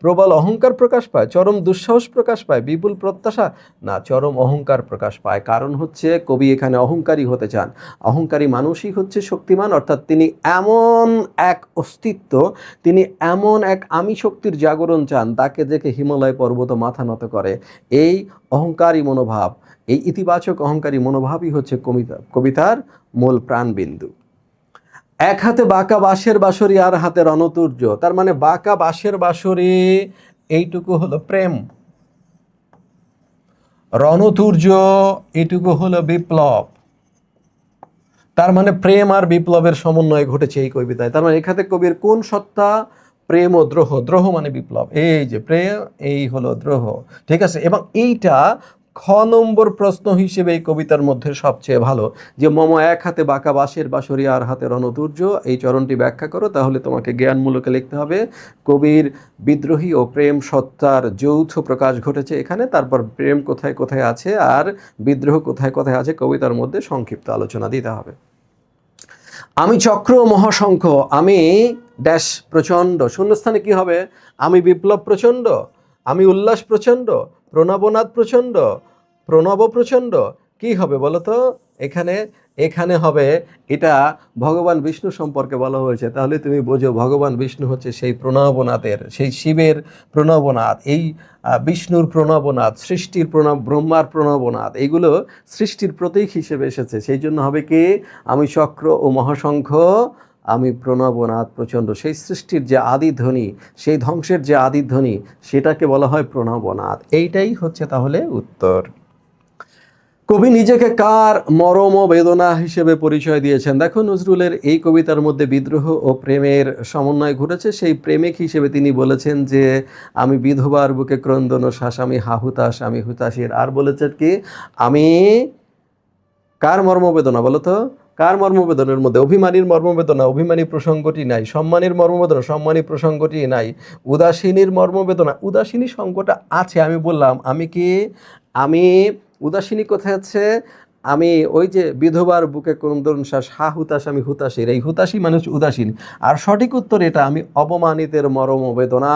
প্রবল অহংকার প্রকাশ পায়? চরম দুঃসাহস প্রকাশ পায়? বিপুল প্রত্যাশা? না, চরম অহংকার প্রকাশ পায়। কারণ হচ্ছে কবি এখানে অহংকারী হতে চান। অহংকারী মানুষই হচ্ছে শক্তিমান, অর্থাৎ তিনি এমন এক অস্তিত্ব, তিনি এমন এক আমি শক্তির জাগরণ চান, তাকে দেখে হিমালয় পর্বত মাথা নত করে। এই অহংকারী মনোভাব, এই ইতিবাচক অহংকারী মনোভাবই হচ্ছে কবিতার মূল প্রাণবিন্দু। এক হাতে বাঁকা বাঁশের বাঁশরি আর হাতে রণতুর্য, তার মানে বাঁকা বাঁশের বাঁশরি এইটুকু হলো প্রেম, রণতুর্য এইটুকু হলো বিপ্লব। তার মানে প্রেম আর বিপ্লবের সমন্বয় ঘটেছে এই কবিতায়। তার মানে এখানে কবির কোন সত্তা? প্রেম ও দ্রোহ। দ্রোহ মানে বিপ্লব, এই যে প্রেম, এই হলো দ্রোহ। ঠিক আছে। এবং এইটা খ নম্বর প্রশ্ন হিসেবে এই কবিতার মধ্যে সবচেয়ে ভালো, যে মম এক হাতে বাঁকা বাঁশের বাঁশরি আর হাতে রণতুর্য, এই চরণটি ব্যাখ্যা করো। তাহলে তোমাকে জ্ঞানমূলকে লিখতে হবে কবির বিদ্রোহী ও প্রেম সত্তার যৌথ প্রকাশ ঘটেছে এখানে। তারপর প্রেম কোথায় কোথায় আছে আর বিদ্রোহ কোথায় কোথায় আছে কবিতার মধ্যে সংক্ষিপ্ত আলোচনা দিতে হবে। আমি চক্র মহাশঙ্খ, আমি ড্যাশ প্রচণ্ড, শূন্যস্থানে কি হবে? আমি বিপ্লব প্রচণ্ড, আমি উল্লাস প্রচণ্ড, প্রণবনাদ প্রচণ্ড, প্রণব প্রচণ্ড, কি হবে বলো তো? এখানে এখানে হবে, এটা ভগবান বিষ্ণু সম্পর্কে বলা হয়েছে। তাহলে তুমি বোঝো ভগবান বিষ্ণু হচ্ছে সেই প্রণবনাথের, সেই শিবের প্রণবনাথ, এই বিষ্ণুর প্রণবনাথ, সৃষ্টির ব্রহ্মার প্রণবনাথ, এইগুলো সৃষ্টির প্রতীক হিসেবে এসেছে। সেই জন্য হবে কি আমি চক্র ও মহাশঙ্খ আমি প্রণবনাদ প্রচণ্ড। সেই সৃষ্টির যে আদি ধ্বনি, সেই ধ্বংসের যে আদি ধ্বনি, সেটাকে বলা হয় প্রণবনাদ। এইটাই হচ্ছে তাহলে উত্তর। কবি নিজেকে কার মরম ও বেদনা হিসেবে পরিচয় দিয়েছেন? দেখো, নজরুলের এই কবিতার মধ্যে বিদ্রোহ ও প্রেমের সমন্বয় ঘটেছে। সেই প্রেমিক হিসেবে তিনি বলেছেন যে আমি বিধবার বুকে ক্রন্দন শ্বাস, আমি হাহুতাস, আমি হুতাশির। আর বলেছেন কি, আমি কার মর্মবেদনা বলো তো? কার মর্মবেদনার মধ্যে অভিমানীর মর্মবেদনা, অভিমানী প্রসঙ্গটি নাই। সম্মানীর মর্মবেদনা, সম্মানী প্রসঙ্গটি নাই। উদাসীনীর মর্মবেদনা, উদাসীনী সঙ্গটা আছে। আমি বললাম আমি উদাসীনী কোথায় আছে? আমি ওই যে বিধবার বুকে ক্রন্দন শ্বাস, হা হুতাশ, আমি হুতাশির। এই হুতাশী মানুষ উদাসীন। আর সঠিক উত্তর এটা, আমি অবমানিতের মর্মবেদনা,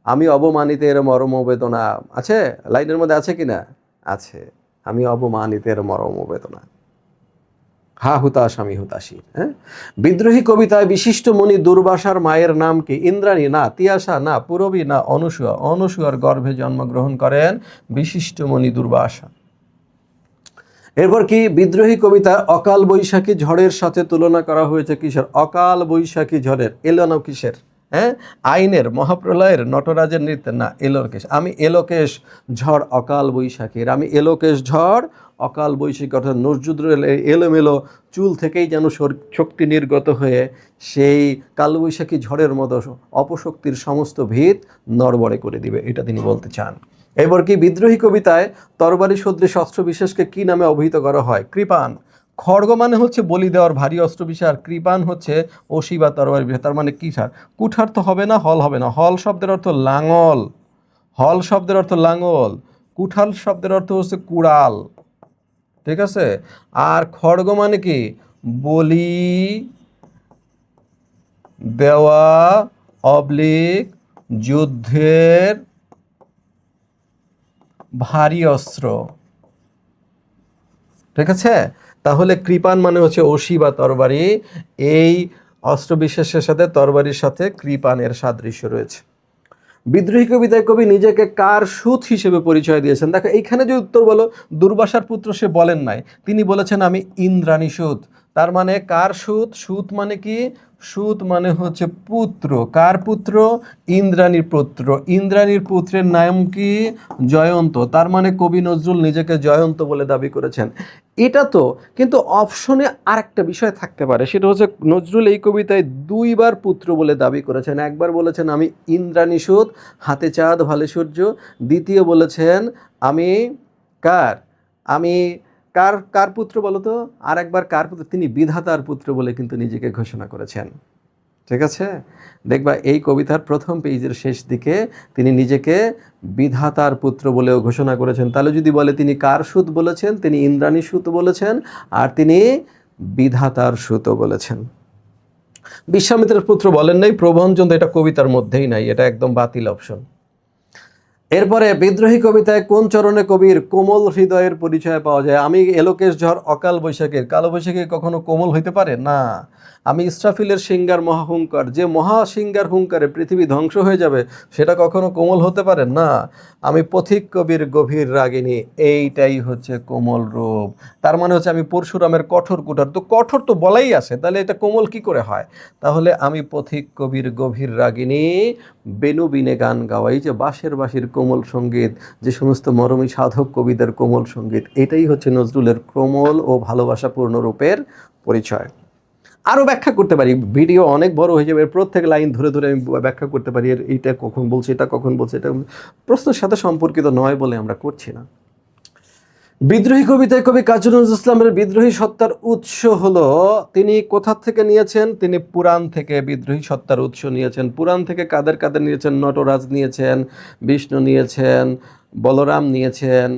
আমি অবমানিতের মর্মবেদনা। আছে লাইনের মধ্যে, আছে কিনা? আছে। আমি অবমানিতের মর্মবেদনা, হা হুতাশ, আমি হুতাশী। হ্যাঁ, বিদ্রোহী কবিতায় বিশিষ্ট মুনি দুর্বাসার মায়ের নাম কি? ইন্দ্রাণী না, তিয়াসা না, পূরবী না, অনুসূয়া। অনুসূয়ার গর্ভে জন্মগ্রহণ করেন বিশিষ্ট মুনি দুর্বাসা। এরপর কি, বিদ্রোহী কবিতায় অকাল বৈশাখী ঝড়ের সাথে তুলনা করা হয়েছে কিসের? অকাল বৈশাখী ঝড়ের। এলো কিসের? হ্যাঁ, আইনের, মহাপ্রলয়ের, নটরাজের নৃত্যের? না, এলোকেশ। আমি এলোকেশ ঝড় অকাল বৈশাখীর, আমি এলোকেশ ঝড় অকাল বৈশাখী। অর্থাৎ নজরুলের এলোমেলো চুল থেকেই যেন শক্তি নির্গত হয়ে সেই কালবৈশাখী ঝড়ের মতো অপশক্তির সমস্ত ভিত নড়বড়ে করে দিবে, এটা তিনি বলতে চান। এবার কি, বিদ্রোহী কবিতায় তরবারি সদৃশ অস্ত্র বিশেষকে কি নামে অভিহিত করা হয়? কৃপান। খড়গ মানে হচ্ছে বলি দেওয়ার ভারী অস্ত্র বিশেষ, আর কৃপান হচ্ছে অসি বা তরবারি বিশেষ। তার মানে কিঠার? কুঠার তো হবে না, হল হবে না। হল শব্দের অর্থ লাঙল, হল শব্দের অর্থ লাঙল। কুঠাল শব্দের অর্থ হচ্ছে কুড়াল, ঠিক আছে? আর খড়গ মানে কি? বলি দেওয়া অবলিক যুদ্ধের ভারী অস্ত্র, ঠিক আছে? তাহলে কৃপান মানে হচ্ছে অসি বা তরবারি। এই অস্ত্র বিশেষের সাথে তরবারির সাথে কৃপানের সাদৃশ্য রয়েছে। বিদ্রোহী কবিতায় কবি নিজেকে কার সুত হিসেবে পরিচয় দিয়েছেন? দেখো, এইখানে যে উত্তর বলো, দুর্বাসার পুত্র সে বলেন নাই, তিনি বলেছেন আমি ইন্দ্রাণী সুত। তার মানে কার সুত? সুত মানে কি? সুত মানে হচ্ছে পুত্র। কার পুত্র? ইন্দ্রাণীর পুত্র। ইন্দ্রাণীর পুত্রের নাম কি? জয়ন্ত। তার মানে কবি নজরুল নিজেকে জয়ন্ত বলে দাবি করেছেন। এটা তো, কিন্তু অপশনে আরেকটা বিষয় থাকতে পারে, সেটা হচ্ছে নজরুল এই কবিতায় দুইবার পুত্র বলে দাবি করেছেন। একবার বলেছেন আমি ইন্দ্রাণী সুত, হাতে চাঁদ ভালে সূর্য। দ্বিতীয় বলেছেন আমি কার? আমি কার কার পুত্র বলো তো? আর একবার কার পুত্র? তিনি বিধাতার পুত্র বলে কিন্তু নিজেকে ঘোষণা করেছেন, ঠিক আছে? দেখবা এই কবিতার প্রথম পেজের শেষ দিকে তিনি নিজেকে বিধাতার পুত্র বলেও ঘোষণা করেছেন। তাহলে যদি বলে তিনি কার সুত বলেছেন? তিনি ইন্দ্রাণী সুত বলেছেন, আর তিনি বিধাতার সুত বলেছেন। বিশ্বামিত্রের পুত্র বলেন নাই, প্রবঞ্চন, এটা কবিতার মধ্যেই নাই, এটা একদম বাতিল অপশন। এরপরে বিদ্রোহী কবিতায় কোন চরণে কবির কোমল হৃদয়ের পরিচয় পাওয়া যায়? আমি এলোকেশ ঝড় অকাল বৈশাখীর। কালবৈশাখী কখনো কোমল হইতে পারে না। আমি ইসরাফিলের সিঙ্গার মহাহুঙ্কার, যে মহাসিঙ্গার হুঙ্কারে পৃথিবী ধ্বংস হয়ে যাবে, সেটা কখনো কোমল হতে পারে না। আমি পথিক কবির গভীর রাগিনী, এইটাই হচ্ছে কোমল রূপ। তার মানে হচ্ছে আমি পরশুরামের কঠোর কুঠার। তো কঠোর তো বলাই আছে, তাহলে এটা কোমল কি করে হয়? তাহলে আমি পথিক কবির গভীর রাগিনী, বেনু বিনে গান গাওয়াই, যে বাঁশির কোমল সঙ্গীত, যে সমস্ত মরমী সাধক কবিদের কোমল সঙ্গীত, এটাই হচ্ছে নজরুলের কোমল ও ভালোবাসাপূর্ণ রূপের পরিচয়। আরও ব্যাখ্যা করতে পারি, ভিডিও অনেক বড় হয়ে যাবে, প্রত্যেক লাইন ধরে ধরে আমি ব্যাখ্যা করতে পারি, এইটা কখন বলছে, এটা কখন বলছে, এটা প্রশ্নের সাথে সম্পর্কিত নয় বলে আমরা করছি না। বিদ্রোহী কবিতায় কবি কাজী নজরুল ইসলামের বিদ্রোহী সত্তার উৎস হলো, তিনি কোথা থেকে নিয়েছেন? তিনি পুরাণ থেকে বিদ্রোহী সত্তার উৎস নিয়েছেন। পুরাণ থেকে কাদের কাদের নিয়েছেন? নটরাজ নিয়েছেন, বিষ্ণু নিয়েছেন, বলরাম নিয়েছেন,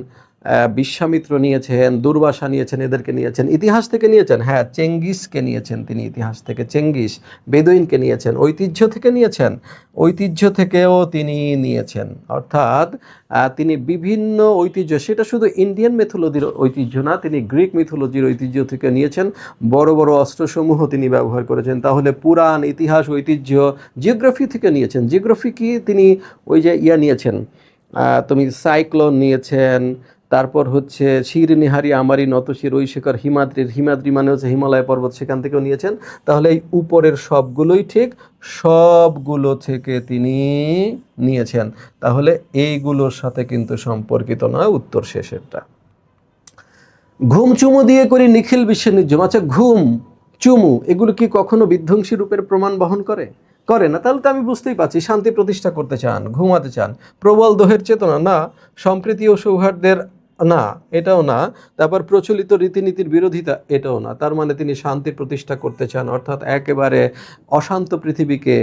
বিশ্বামিত্র নিয়েছেন, দুর্বাসা নিয়েছেন, এদেরকে নিয়েছেন। ইতিহাস থেকে নিয়েছেন, হ্যাঁ, চেঙ্গিসকে নিয়েছেন তিনি ইতিহাস থেকে, চেঙ্গিস। বেদুইনকে নিয়েছেন। ঐতিহ্য থেকে নিয়েছেন, ঐতিহ্য থেকেও তিনি নিয়েছেন। অর্থাৎ তিনি বিভিন্ন ঐতিহ্য, সেটা শুধু ইন্ডিয়ান মিথোলজির ঐতিহ্য না, তিনি গ্রিক মিথোলজির ঐতিহ্য থেকে নিয়েছেন। বড় বড় অস্ত্রসমূহ তিনি ব্যবহার করেছেন। তাহলে পুরাণ, ইতিহাস, ঐতিহ্য, জিওগ্রাফি থেকে নিয়েছেন। জিওগ্রাফি কি? তিনি ওই যে নিয়েছেন, তুমি সাইক্লোন নিয়েছেন, তারপর হচ্ছে শির নিহারি আমারি নতশির ওই শেখর হিমাদ্রির, হিমাদ্রি মানে হচ্ছে হিমালয় পর্বত, সেখান থেকেও নিয়েছেন। তাহলে এই উপরের সবগুলোই ঠিক, সবগুলো থেকে তিনি নিয়েছেন। তাহলে এইগুলোর সাথে কিন্তু সম্পর্কিত নয় উত্তর শেষেরটা। ঘুম চুমু দিয়ে করি নিখিল বিশ্বের নির্জম। আচ্ছা, ঘুম চুমু এগুলো কি কখনো বিধ্বংসী রূপের প্রমাণ বহন করে? করে না। তাহলে তো আমি বুঝতেই পারছি শান্তি প্রতিষ্ঠা করতে চান, ঘুমাতে চান। প্রবল দোহের চেতনা না, সম্প্রীতি ও সৌহার্দ্যের না, এটাও না। তারপর প্রচলিত রীতিনীতির বিরোধিতা, এটাও না। তার মানে তিনি শান্তি প্রতিষ্ঠা করতে চান, অর্থাৎ একেবারে অশান্ত পৃথিবীকে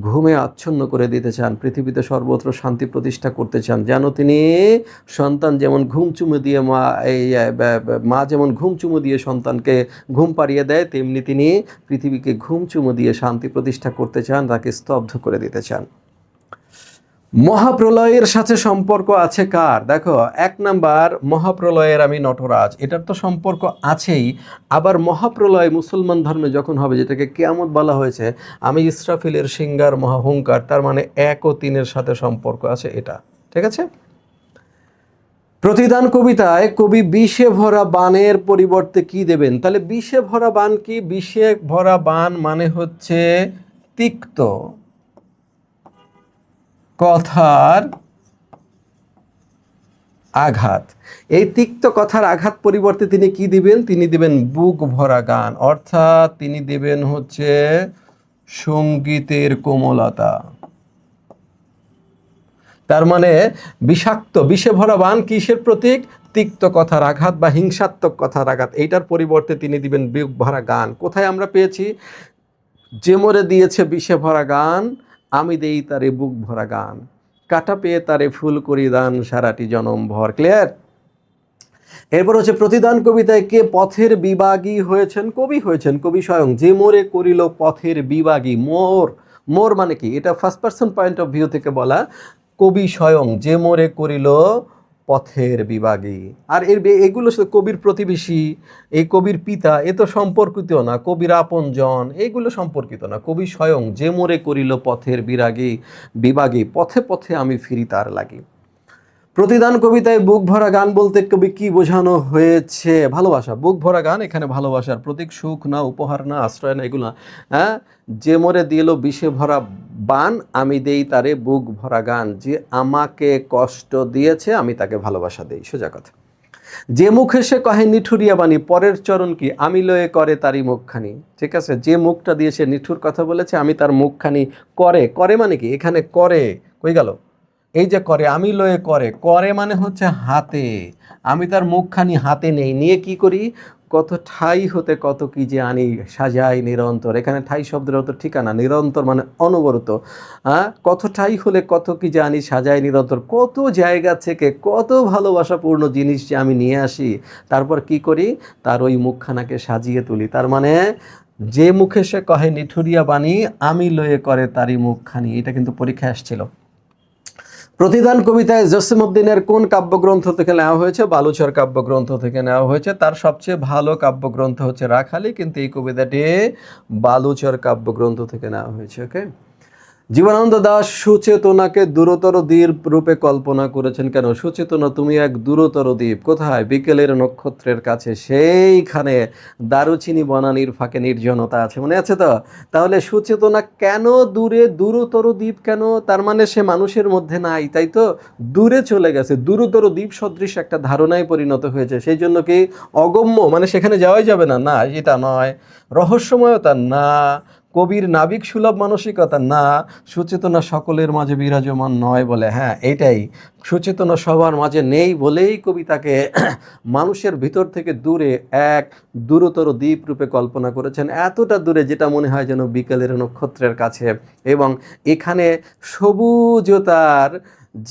ঘুমে আচ্ছন্ন করে দিতে চান, পৃথিবীতে সর্বত্র শান্তি প্রতিষ্ঠা করতে চান। যেন তিনি সন্তান যেমন ঘুম চুমু দিয়ে মা যেমন ঘুম চুমু দিয়ে সন্তানকে ঘুম পাড়িয়ে দেয়, তেমনি তিনি পৃথিবীকে ঘুম চুমু দিয়ে শান্তি প্রতিষ্ঠা করতে চান, তাকে স্তব্ধ করে দিতে চান। মহাপ্রলয়ের সাথে সম্পর্ক আছে কার? দেখো, 1 নাম্বার মহাপ্রলয়ের আমি নটরাজ, এটার তো সম্পর্ক আছেই। আবার মহাপ্রলয় মুসলমান ধর্মে যখন হবে, যেটাকে কিয়ামত বলা হয়েছে, আমি ইসরাফিলের সিঙ্গার মহাহুঙ্কার, তার মানে 1 ও 3-এর সাথে সম্পর্ক আছে এটা। ঠিক আছে। প্রতিদান কবিতায় কবি বিষে ভরা বানের পরিবর্তে কি দেবেন? তাহলে বিষে ভরা বান কি? বিষে ভরা বান মানে হচ্ছে তিক্ত কথার আঘাত। এই তিক্ত কথার আঘাত পরিবর্তে তিনি কি দিবেন? তিনি দিবেন বুক ভরা গান, অর্থাৎ তিনি দিবেন হচ্ছে সঙ্গীতের কোমলতা। তার মানে বিষাক্ত, বিষে ভরা বান কিসের প্রতীক? তিক্ত কথার আঘাত বা হিংসাত্মক কথার আঘাত। এইটার পরিবর্তে তিনি দিবেন বুক ভরা গান। কোথায় আমরা পেয়েছি? যে মোরে দিয়েছে বিষে ভরা গান, আমি দেই তারে বুক ভরা গান, কাটা পেয়ে তারে ফুল করি দান সারাটি জনম ভর। ক্লিয়ার? এরপর হচ্ছে প্রতিদান কবিতায় কে পথের বিভাগী হয়েছেন? কবি হয়েছেন, কবি স্বয়ং। যে মোরে করিল পথের বিভাগী, মোর, মোর মানে কি? এটা first person point of view থেকে বলা। কবি স্বয়ং যে মোরে করিল পথের বিভাগী। আর এগুলো কবির প্রতিবেশী, এই কবির পিতা, এ তো সম্পর্কিত না। কবির আপনজন, এইগুলো সম্পর্কিত না। কবি স্বয়ং যে মোরে করিল পথের বিভাগী, পথে পথে আমি ফিরি তার লাগি। প্রতিদান কবিতায় বুক ভরা গান বলতে কবি কি বোঝানো হয়েছে? ভালোবাসা। বুক ভরা গান এখানে ভালোবাসার প্রতীক, সুখ না, উপহার না, আশ্রয় না, এগুলো না। হ্যাঁ, যে মোরে দিল বিষে ভরা বান, আমি দেই তারে বুক ভরা গান। যে আমাকে কষ্ট দিয়েছে, আমি তাকে ভালোবাসা দেই। সোজা কথা। যে মুখে সে কহে নিঠুরিয়া বাণী, পরের চরণ কি? আমি লয়ে করে তারই মুখখানি। ঠিক আছে, যে মুখটা দিয়ে সে নিঠুর কথা বলেছে, আমি তার মুখখানি করে। করে মানে কি? এখানে করে কই গেল? এই যে করে, আমি লয়ে করে, করে মানে হচ্ছে হাতে। আমি তার মুখখানি হাতে নেই, নিয়ে কি করি? কত ঠাই হতে কত কি যে আনি সাজাই নিরন্তর। এখানে ঠাই শব্দের অর্থ ঠিকানা, নিরন্তর মানে অনবরত। কত ঠাই হলে কত কি যে আনি সাজাই নিরন্তর। কত জায়গা থেকে কত ভালোবাসাপূর্ণ জিনিস যে আমি নিয়ে আসি, তারপর কি করি? তার ওই মুখখানাকে সাজিয়ে তুলি। তার মানে যে মুখে সে কহে নিঠুরিয়া বাণী, আমি লয়ে করে তারই মুখখানি। এটা কিন্তু পরীক্ষায় আসছিল। প্রতিদান কবিতায় জসীমউদ্দীনের কোন কাব্যগ্রন্থ থেকে নেওয়া হয়েছে? বালুচর কাব্যগ্রন্থ থেকে নেওয়া হয়েছে। তার সবচেয়ে ভালো কাব্যগ্রন্থ হচ্ছে রাখালি, কিন্তু এই কবিতাটি বালুচর কাব্যগ্রন্থ থেকে নেওয়া হয়েছে। ওকে। জীবনানন্দ দাশ সুচেতনাকে দূরতর দ্বীপ রূপে কল্পনা করেছেন কেন? সুচেতনা তুমি এক দূরতর দ্বীপ। কোথায়? বিকেলের নক্ষত্রের কাছে, সেইখানে দারুচিনি বনানীর ফাঁকে নির্জনতা আছে। মনে আছে তো? তাহলে সুচেতনা কেন দূরে? দূরতর দ্বীপ কেন? তার মানে সে মানুষের মধ্যে নাই, তাই তো? দূরে চলে গেছে, দূরতর দ্বীপ সদৃশ একটা ধারণায় পরিণত হয়েছে। সেই জন্য কি অগম্য, মানে সেখানে যাওয়াই যাবে না? না, এটা নয়। রহস্যময়তা না, কবির নাবিক সুলভ মানসিকতা না, সুচেতনা সকলের মাঝে বিরাজমান নয় বলে। হ্যাঁ, এইটাই, সুচেতনা সবার মাঝে নেই বলেই কবি তাকে মানুষের ভিতর থেকে দূরে এক দূরতর দ্বীপ রূপে কল্পনা করেছেন। এতটা দূরে যেটা মনে হয় যেন বিকেলের নক্ষত্রের কাছে। এবং এখানে সবুজতার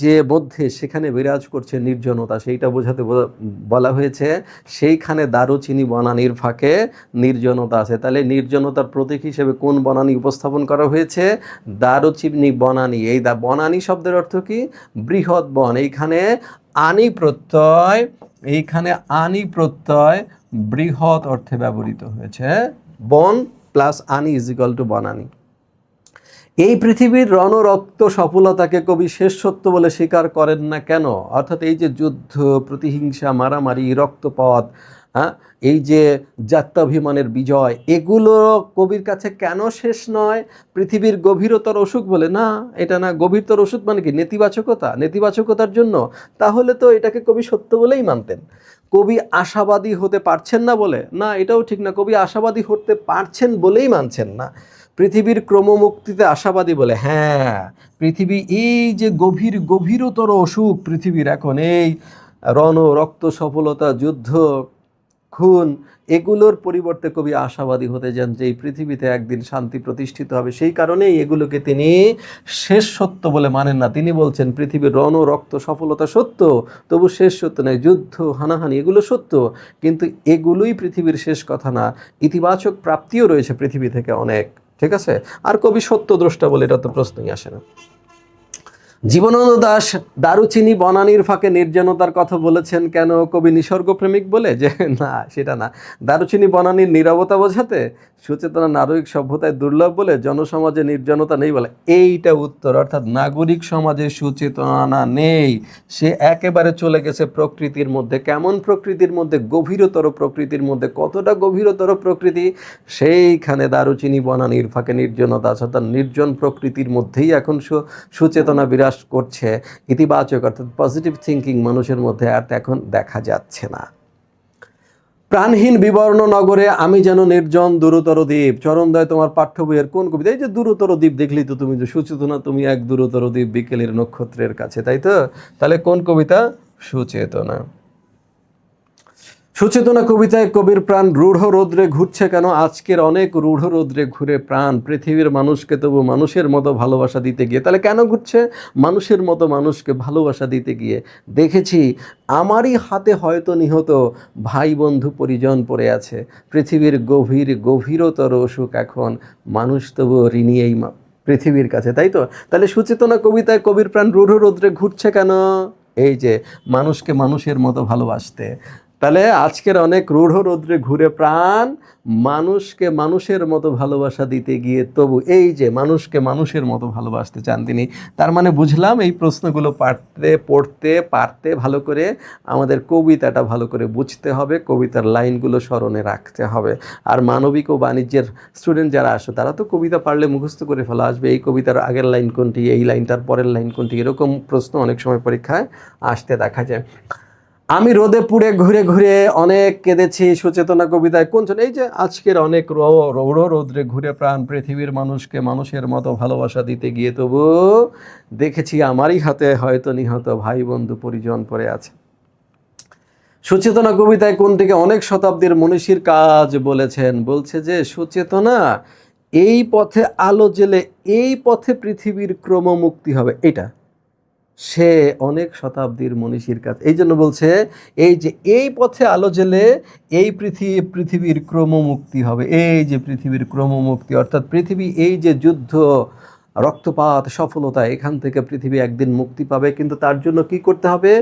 যে মধ্যে সেখানে বিরাজ করছে নির্জনতা, সেইটা বোঝাতে বলা হয়েছে সেইখানে দারুচিনি বনানীর ফাঁকে নির্জনতা আছে। তাহলে নির্জনতার প্রতীক হিসেবে কোন বনানী উপস্থাপন করা হয়েছে? দারুচিনি বনানী। এই বনানী শব্দের অর্থ কি? বৃহৎ বন। এইখানে আনি প্রত্যয় বৃহৎ অর্থে ব্যবহৃত হয়েছে। বন প্লাস আনি ইজ ইকুয়াল টু বনানী। এই পৃথিবীর রণরক্ত সফলতাকে কবি শেষ সত্য বলে স্বীকার করেন না কেন? অর্থাৎ এই যে যুদ্ধ, প্রতিহিংসা, মারামারি, রক্তপাত, হ্যাঁ, এই যে জাত্যাভিমানের বিজয়, এগুলো কবির কাছে কেন শেষ নয়? পৃথিবীর গভীরতর অসুখ বলে? না, এটা না। গভীরতর অসুখ মানে কি? নেতিবাচকতা। নেতিবাচকতার জন্য? তাহলে তো এটাকে কবি সত্য বলেই মানতেন। কবি আশাবাদী হতে পারছেন না বলে? না, এটাও ঠিক না। কবি আশাবাদী হতে পারছেন বলেই মানছেন না। পৃথিবীর ক্রমমুক্তিতে আশাবাদী বলে? হ্যাঁ, পৃথিবী এই যে গভীরতর অসুখ পৃথিবীর এখন, এই রক্ত সফলতা, যুদ্ধ, খুন, এগুলোর পরিবর্তে কবি আশাবাদী হতে যান যে এই পৃথিবীতে একদিন শান্তি প্রতিষ্ঠিত হবে। সেই কারণেই এগুলোকে তিনি শেষ সত্য বলে মানেন না। তিনি বলছেন পৃথিবীর রক্ত সফলতা সত্য, তবু শেষ সত্য নয়। যুদ্ধ, হানাহানি, এগুলো সত্য, কিন্তু এগুলোই পৃথিবীর শেষ কথা না। ইতিবাচক প্রাপ্তিও রয়েছে পৃথিবী থেকে অনেক। ঠিক আছে? আর কবি সত্য দ্রষ্টা বলে এটা তো প্রশ্নই আসে না। জীবনানন্দ দাশ দারুচিনি বনানীর ফাঁকে নির্জনতার কথা বলেছেন কেন? কবি নিসর্গপ্রেমিক বলে? যে না, সেটা না। দারুচিনি বনানীর নীরবতা বোঝাতে? সুচেতনা নাগরিক সভ্যতায় দুর্লভ বলে? জনসমাজে নির্জনতা নেই বলে? এইটা উত্তর। অর্থাৎ নাগরিক সমাজে সুচেতনা নেই, সে একেবারে চলে গেছে প্রকৃতির মধ্যে। কেমন প্রকৃতির মধ্যে? গভীরতর প্রকৃতির মধ্যে। কতটা গভীরতর প্রকৃতি? সেইখানে দারুচিনি বনানীর ফাঁকে নির্জনতা আছে। অর্থাৎ নির্জন প্রকৃতির মধ্যেই এখন সুচেতনা বিরাজ করছে। ইতিবাচক অর্থাৎ পজিটিভ থিঙ্কিং মানুষের মধ্যে আর এখন দেখা যাচ্ছে না। প্রাণহীন বিবর্ণ নগরে আমি যেন নির্জন দূরতর দ্বীপ। চরণদয় তোমার পাঠ্য বইয়ের কোন কবিতা? এই যে দূরতর দ্বীপ, দেখলি তো তুমি যে সুচেতনা, তুমি এক দূরতর দ্বীপ বিকেলের নক্ষত্রের কাছে, তাই তো? তাহলে কোন কবিতা? সুচেতনা। সুচেতনা কবিতায় কবির প্রাণ রূঢ় রৌদ্রে ঘুরছে কেন? আজকের অনেক রূঢ় রৌদ্রে ঘুরে প্রাণ পৃথিবীর মানুষকে তবু মানুষের মতো ভালোবাসা দিতে গিয়ে। তাহলে কেন ঘুরছে? মানুষের মতো মানুষকে ভালোবাসা দিতে গিয়ে। দেখেছি আমারই হাতে হয়তো নিহত ভাই বন্ধু পরিজন পড়ে আছে। পৃথিবীর গভীরতর অসুখ এখন, মানুষ তবু ঋণী এই পৃথিবীর কাছে, তাই তো? তাহলে সুচেতনা কবিতায় কবির প্রাণ রূঢ় রৌদ্রে ঘুরছে কেন? এই যে মানুষকে মানুষের মতো ভালোবাসতে। তাহলে আজকের অনেক রূঢ় রৌদ্রে ঘুরে প্রাণ মানুষকে মানুষের মতো ভালোবাসা দিতে গিয়ে তবু, এই যে মানুষকে মানুষের মতো ভালোবাসতে চান তিনি। তার মানে বুঝলাম এই প্রশ্নগুলো পড়তে পারতে ভালো করে আমাদের কবিতাটা ভালো করে বুঝতে হবে, কবিতার লাইনগুলো স্মরণে রাখতে হবে। আর মানবিক ও বাণিজ্যের স্টুডেন্ট যারা আসো তারা তো কবিতা পারলে মুখস্থ করে ফেলা আসবে। এই কবিতার আগের লাইন কোনটি, এই লাইনটার পরের লাইন কোনটি, এরকম প্রশ্ন অনেক সময় পরীক্ষায় আসতে দেখা যায়। আমি রোদে পুড়ে ঘুরে ঘুরে অনেক কেঁদেছি সুচেতনা কবিতায় কোনজন? এই যে আজকের অনেক রৌদ্র রৌদ্রে ঘুরে প্রাণ পৃথিবীর মানুষকে মানুষের মতো ভালোবাসা দিতে গিয়ে তবু দেখেছি আমারই হাতে হয়তো নিহত ভাই বন্ধু পরিজন পড়ে আছে। সুচেতনা কবিতায় কোনটিকে অনেক শতাব্দীর মনীষীর কাজ বলেছেন? বলছে যে সুচেতনা এই পথে আলো জেলে এই পথে পৃথিবীর ক্রমমুক্তি হবে। এটা সে অনেক শতাব্দীর মনীষীর কাছে। এই জন্য বলছে এই যে এই পথে আলো জেলে এই পৃথিবীর ক্রমমুক্তি হবে। এই যে পৃথিবীর ক্রমমুক্তি অর্থাৎ পৃথিবী এই যে যুদ্ধ, রক্তপাত, সফলতা, এখান থেকে পৃথিবী একদিন মুক্তি পাবে। কিন্তু তার জন্য কি করতে হবে?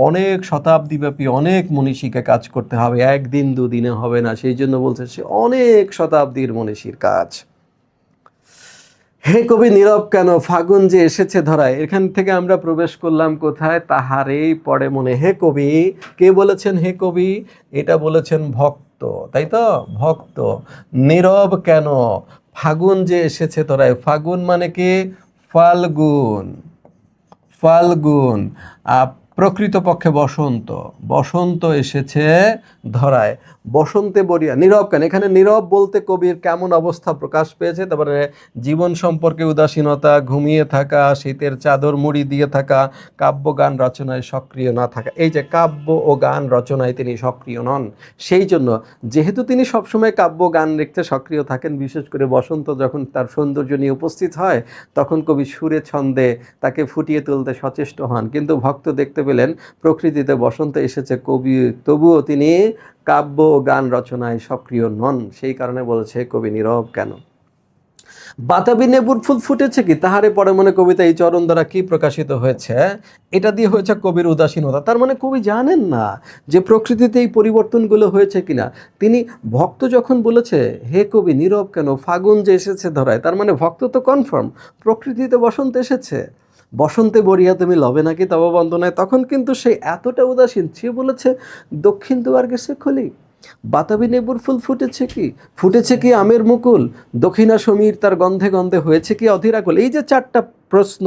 অনেক শতাব্দীব্যাপী অনেক মনীষীকে কাজ করতে হবে, একদিন দুদিনে হবে না। সেই জন্য বলছে সে অনেক শতাব্দীর মনীষীর কাজ। হে কবি নীরব কেন? ফাগুন যে এসেছে ধরায়। এখান থেকে আমরা প্রবেশ করলাম কোথায়? তাহারেই পড়ে মনে। হে কবি, কে বলেছেন হে কবি? এটা বলেছেন ভক্ত, তাই তো? ভক্ত। নীরব কেন? ফাগুন যে এসেছে ধরায়। ফাগুন মানে কি? ফাল্গুন। ফাল্গুন প্রকৃতপক্ষে বসন্ত। বসন্ত এসেছে ধরায়। বসন্তে বরিয়া। নীরব কেন? এখানে নীরব বলতে কবির কেমন অবস্থা প্রকাশ পেয়েছে? তারপরে জীবন সম্পর্কে উদাসীনতা, ঘুমিয়ে থাকা, শীতের চাদর মুড়ি দিয়ে থাকা, কাব্য গান রচনায় সক্রিয় না থাকা। এই যে কাব্য ও গান রচনায় তিনি সক্রিয় নন, সেই জন্য যেহেতু তিনি সবসময় কাব্য গান লিখতে সক্রিয় থাকেন, বিশেষ করে বসন্ত যখন তার সৌন্দর্য নিয়ে উপস্থিত হয় তখন কবি সুরে ছন্দে তাকে ফুটিয়ে তুলতে সচেষ্ট হন। কিন্তু ভক্ত দেখতে পেলেন প্রকৃতিতে বসন্ত এসেছে, কবি তবুও তিনি কাব্য ও গান রচনায় সক্রিয় নন। সেই কারণে বলছে কবি নীরব কেন। বাতাবি নেবুর ফুল ফুটেছে কি, তাহারে পরে মনে কবিতা এই চরণ দ্বারা কি প্রকাশিত হয়েছে, এটা দিয়ে হয়েছে কবির উদাসীনতা। তার মানে কবি জানেন না যে প্রকৃতিতে এই পরিবর্তনগুলো হয়েছে কিনা। তিনি ভক্ত যখন বলেছে হে কবি নীরব কেন, ফাগুন যে এসেছে ধরায়, তার মানে ভক্ত তো কনফার্ম প্রকৃতিতে বসন্ত এসেছে। বসন্তে বরিয়া তুমি লবে নাকি তব বন্দনায়, তখন কিন্তু সে এতটা উদাসীন, সে বলেছে দক্ষিণ দুয়ার গেছে খুলি। বাতাবি নেবুর ফুল ফুটেছে কি, ফুটেছে কি আমের মুকুল, দক্ষিণা সমীর তার গন্ধে গন্ধে হয়েছে কি অধীরাকুল। এই যে চারটা প্রশ্ন,